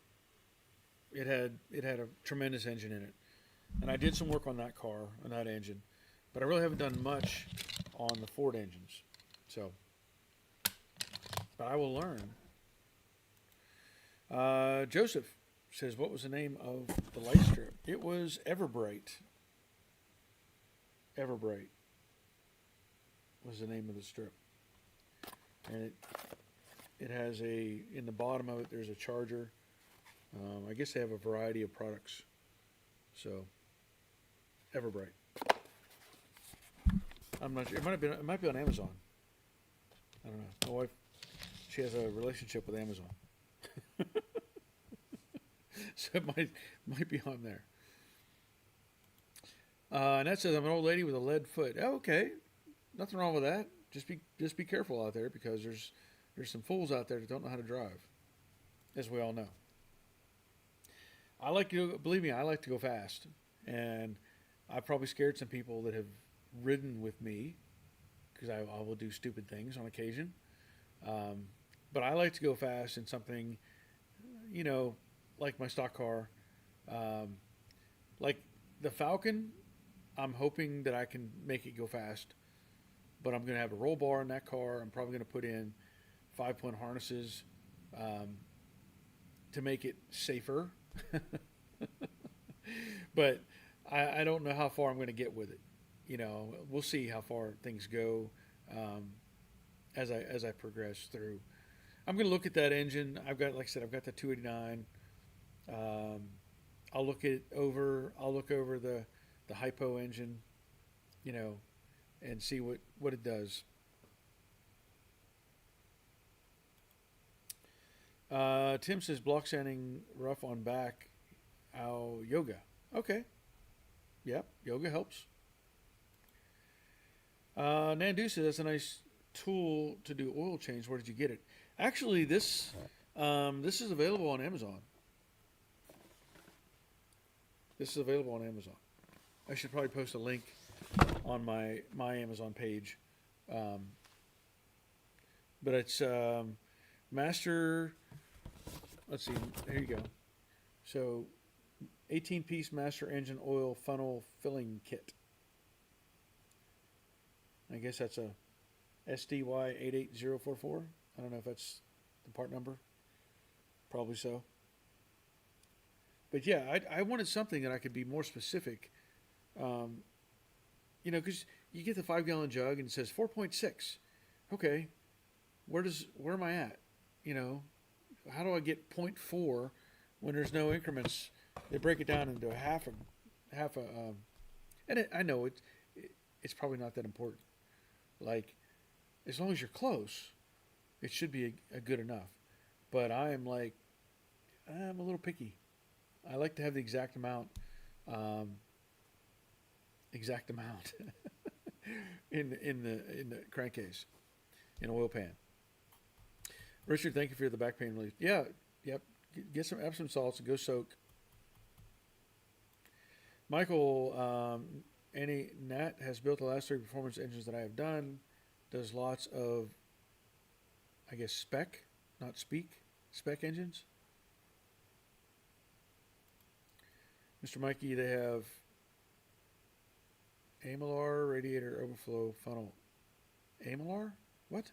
It had a tremendous engine in it. And I did some work on that car, on that engine, but I really haven't done much on the Ford engines. So, but I will learn. Joseph says, what was the name of the light strip? It was Everbright. Everbright was the name of the strip. And it has in the bottom of it, there's a charger. I guess they have a variety of products. So, Everbright. I'm not sure. It might be on Amazon. I don't know. My wife, she has a relationship with Amazon. So it might be on there. And that says I'm an old lady with a lead foot. Oh, okay, nothing wrong with that. Just be careful out there, because there's some fools out there that don't know how to drive, as we all know. Believe me, I like to go fast, and I've probably scared some people that have ridden with me, because I will do stupid things on occasion. But I like to go fast in something, like my stock car, like the Falcon. I'm hoping that I can make it go fast, but I'm going to have a roll bar in that car. I'm probably going to put in 5-point harnesses to make it safer. But I don't know how far I'm going to get with it. We'll see how far things go as I progress through. I'm going to look at that engine. Like I said, I've got the 289. I'll look over the hypo engine, and see what it does. Tim says block sanding rough on back. Yoga. Okay. Yep. Yoga helps. Nandu says that's a nice tool to do oil change. Where did you get it? Actually, this is available on Amazon. This is available on Amazon. I should probably post a link on my Amazon page. But it's Master. Let's see. Here you go. So, 18-piece Master Engine Oil Funnel Filling Kit. I guess that's a SDY 88044. I don't know if that's the part number. Probably so. But yeah, I wanted something that I could be more specific. Because you get the 5-gallon jug and it says 4.6. Okay, where am I at? How do I get 0.4 when there's no increments? They break it down into half a. I know it's probably not that important. Like, as long as you're close, it should be a good enough. But I'm a little picky. I like to have the exact amount in the crankcase, in oil pan. Richard, thank you for the back pain relief. Yeah, yep. Get some Epsom salts and go soak. Michael, Nat has built the last 3 performance engines that I have done. Does lots of, I guess, spec engines. Mr. Mikey, they have Amalar radiator overflow funnel. Amalar? What?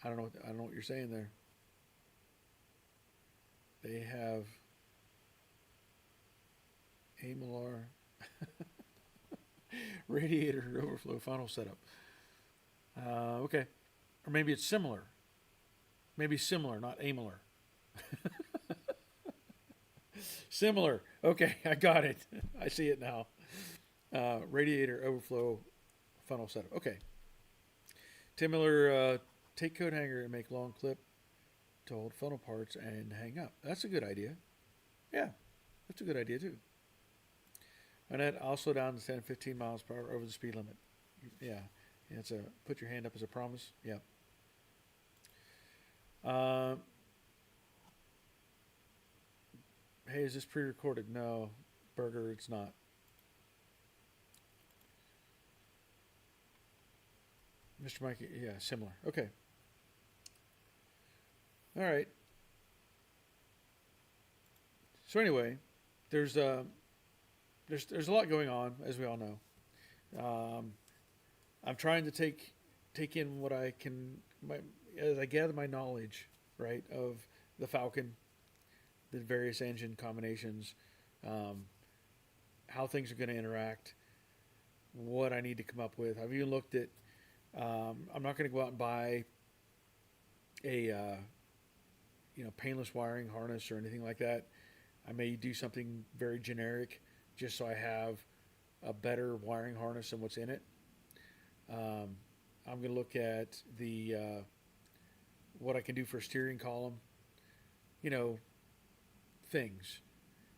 I don't know what you're saying there. They have Amalar radiator overflow funnel setup. Okay. Or maybe it's similar. Maybe similar, not Amalar. Similar. Okay, I got it. I see it now. Radiator overflow funnel setup. Okay. Tim Miller, take coat hanger and make long clip to hold funnel parts and hang up. That's a good idea. Yeah, that's a good idea too. And then I'll slow down to 10, 15 miles per hour over the speed limit. Yeah, it's put your hand up as a promise. Yeah. Hey, is this pre-recorded? No, Burger, it's not. Mr. Mikey, yeah, similar. Okay. All right. So anyway, there's there's a lot going on, as we all know. Um, I'm trying to take in what I can, as I gather my knowledge, right, of the Falcon, the various engine combinations, um, how things are going to interact, what I need to come up with. I've even looked at. I'm not going to go out and buy a painless wiring harness or anything like that. I may do something very generic, just so I have a better wiring harness than what's in it. Um, I'm going to look at the what I can do for a steering column, you know, things.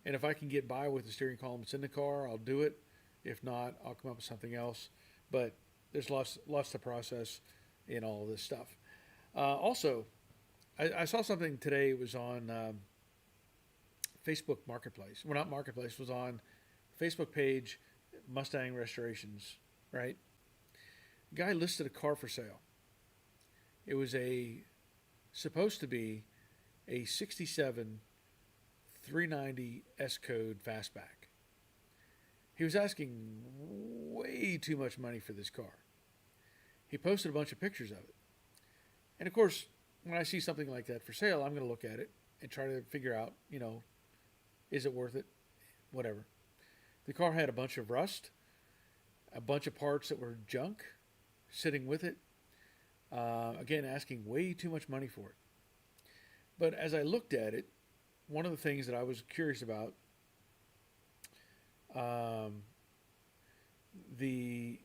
And if I can get by with the steering column that's in the car, I'll do it. If not, I'll come up with something else. But there's lots to process in all of this stuff. Also, I saw something today. It was on Facebook Marketplace. Well, not Marketplace. It was on Facebook page Mustang Restorations. Right. Guy listed a car for sale. It was supposed to be a 67 390 S code fastback. He was asking way too much money for this car. He posted a bunch of pictures of it. And of course, when I see something like that for sale, I'm going to look at it and try to figure out, is it worth it? Whatever. The car had a bunch of rust, a bunch of parts that were junk sitting with it. Again, asking way too much money for it. But as I looked at it, one of the things that I was curious about, the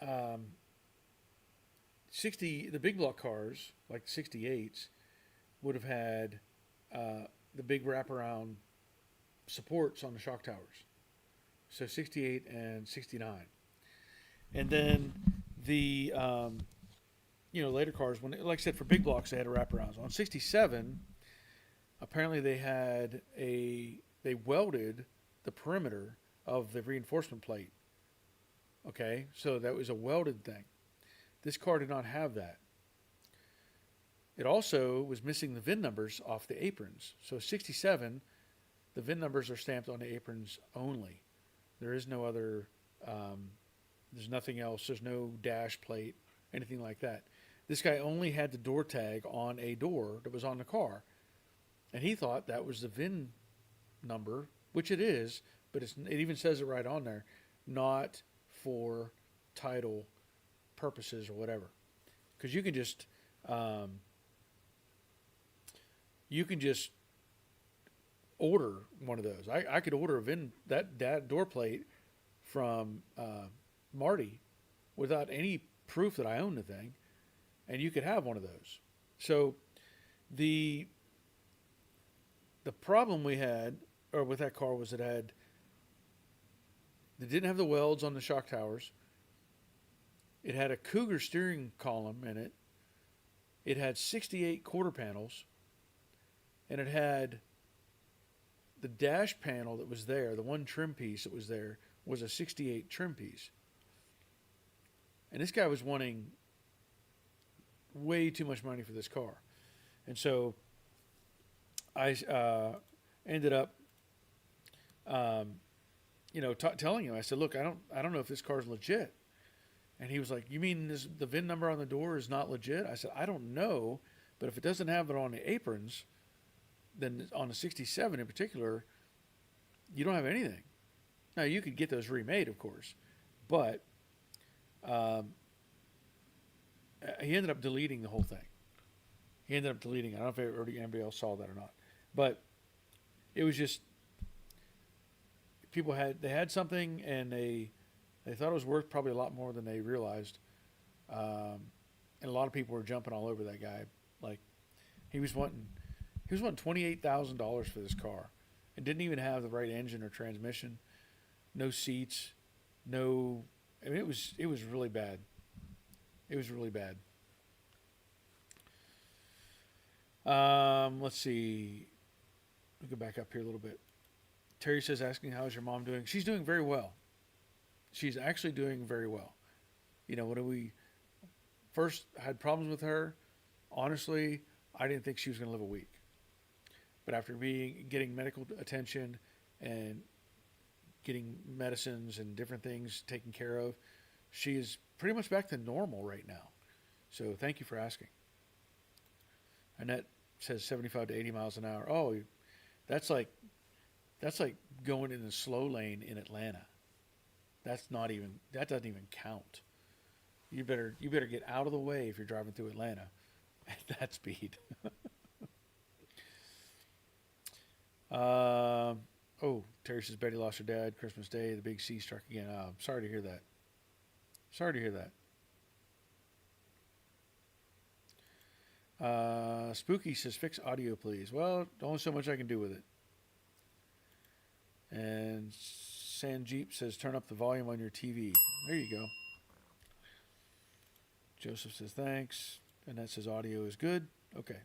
um, the big block cars like the 68s would have had the big wraparound supports on the shock towers. So 68 and 69. And then the later cars, when like I said, for big blocks they had a wraparounds. On 67, apparently they welded the perimeter of the reinforcement plate. Okay, so that was a welded thing. This car did not have that. It also was missing the VIN numbers off the aprons. So 67, the VIN numbers are stamped on the aprons only. There is no other, there's nothing else. There's no dash plate, anything like that. This guy only had the door tag on a door that was on the car. And he thought that was the VIN number, which it is, but it even says it right on there, not for title purposes or whatever. Because you can just order one of those. I could order a VIN that door plate from Marty without any proof that I own the thing, and you could have one of those. So the problem we had with that car was it didn't have the welds on the shock towers. It had a Cougar steering column in it. It had 68 quarter panels, and it had the dash panel that was there, the one trim piece that was there, was a 68 trim piece. And this guy was wanting way too much money for this car. And so I ended up, telling him, I said, look, I don't know if this car's legit. And he was like, you mean the VIN number on the door is not legit? I said, I don't know, but if it doesn't have it on the aprons, then on the 67 in particular, you don't have anything. Now, you could get those remade, of course, but he ended up deleting the whole thing. I don't know if anybody else saw that or not, but it was just people had something, and they thought it was worth probably a lot more than they realized, and a lot of people were jumping all over that guy. Like he was wanting $28,000 for this car, and didn't even have the right engine or transmission, no seats, no. I mean, it was really bad. It was really bad. Let's see. Let me go back up here a little bit. Terry says, asking, how is your mom doing? She's doing very well. She's actually doing very well. When we first had problems with her, honestly, I didn't think she was going to live a week. but after getting medical attention and getting medicines and different things taken care of, she is pretty much back to normal right now. So thank you for asking. Annette says 75 to 80 miles an hour. Oh, that's like going in the slow lane in Atlanta. That doesn't even count. You better get out of the way if you're driving through Atlanta at that speed. Oh, Terry says Betty lost her dad Christmas Day. The big sea struck again. I'm sorry to hear that. Sorry to hear that. Spooky says fix audio, please. Well, only so much I can do with it. And Sanjeep says turn up the volume on your TV. There you go. Joseph says thanks. And that says audio is good. Okay.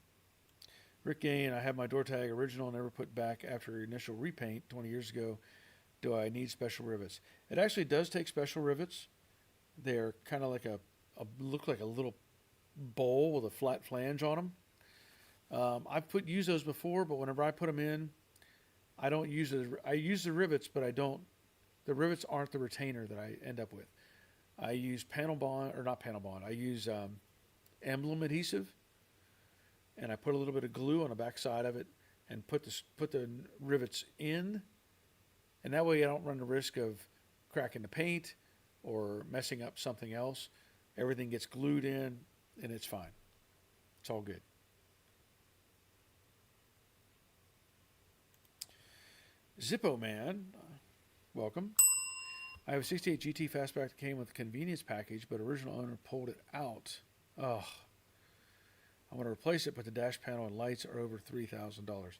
Rick Gain, I have my door tag original, never put back after initial repaint 20 years ago. Do I need special rivets? It actually does take special rivets. They're kind of like look like a little bowl with a flat flange on them. I've used those before, but whenever I put them in, I don't use it. I use the rivets, but I don't. The rivets aren't the retainer that I end up with. I use panel bond, or not panel bond. I use emblem adhesive, and I put a little bit of glue on the back side of it, and put the rivets in, and that way I don't run the risk of cracking the paint or messing up something else. Everything gets glued in, and it's fine. It's all good. Zippo Man, welcome. I have a 68 GT Fastback that came with a convenience package, but original owner pulled it out. Oh, I want to replace it, but the dash panel and lights are over $3,000.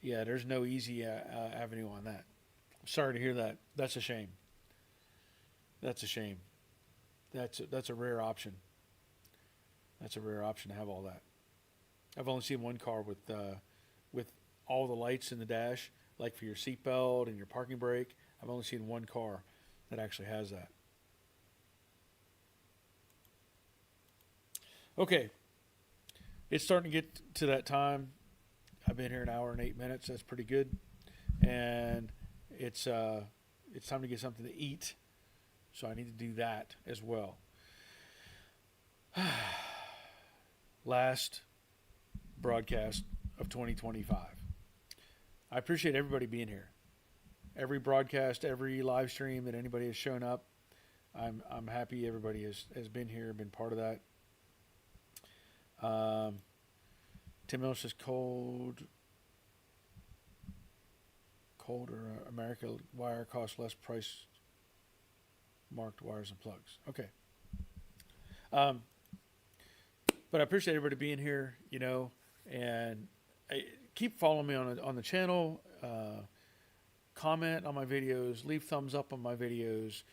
Yeah, there's no easy avenue on that. Sorry to hear that. That's a shame. That's a shame. That's a rare option. That's a rare option to have all that. I've only seen one car with all the lights in the dash, like for your seatbelt and your parking brake. I've only seen one car that actually has that. Okay. It's starting to get to that time. I've been here an hour and 8 minutes. That's pretty good. And it's time to get something to eat. So I need to do that as well. Last broadcast of 2025. I appreciate everybody being here. Every broadcast, every live stream that anybody has shown up, I'm happy everybody has been here, been part of that. Tim Miller says cold or America wire costs less price marked wires and plugs. Okay. But I appreciate everybody being here, and keep following me on the channel. Comment on my videos, leave thumbs up on my videos.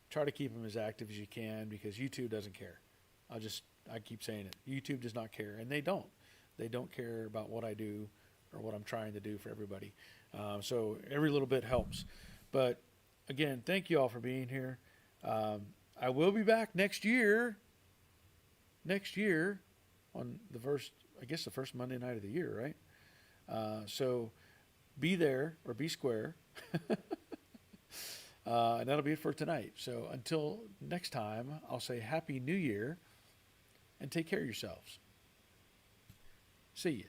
Try to keep them as active as you can, because YouTube doesn't care. I keep saying it. YouTube does not care, and they don't. They don't care about what I do or what I'm trying to do for everybody. So every little bit helps. But again, thank you all for being here. I will be back next year on the first Monday night of the year, right? So be there or be square. And that'll be it for tonight. So until next time, I'll say Happy New Year and take care of yourselves. See you.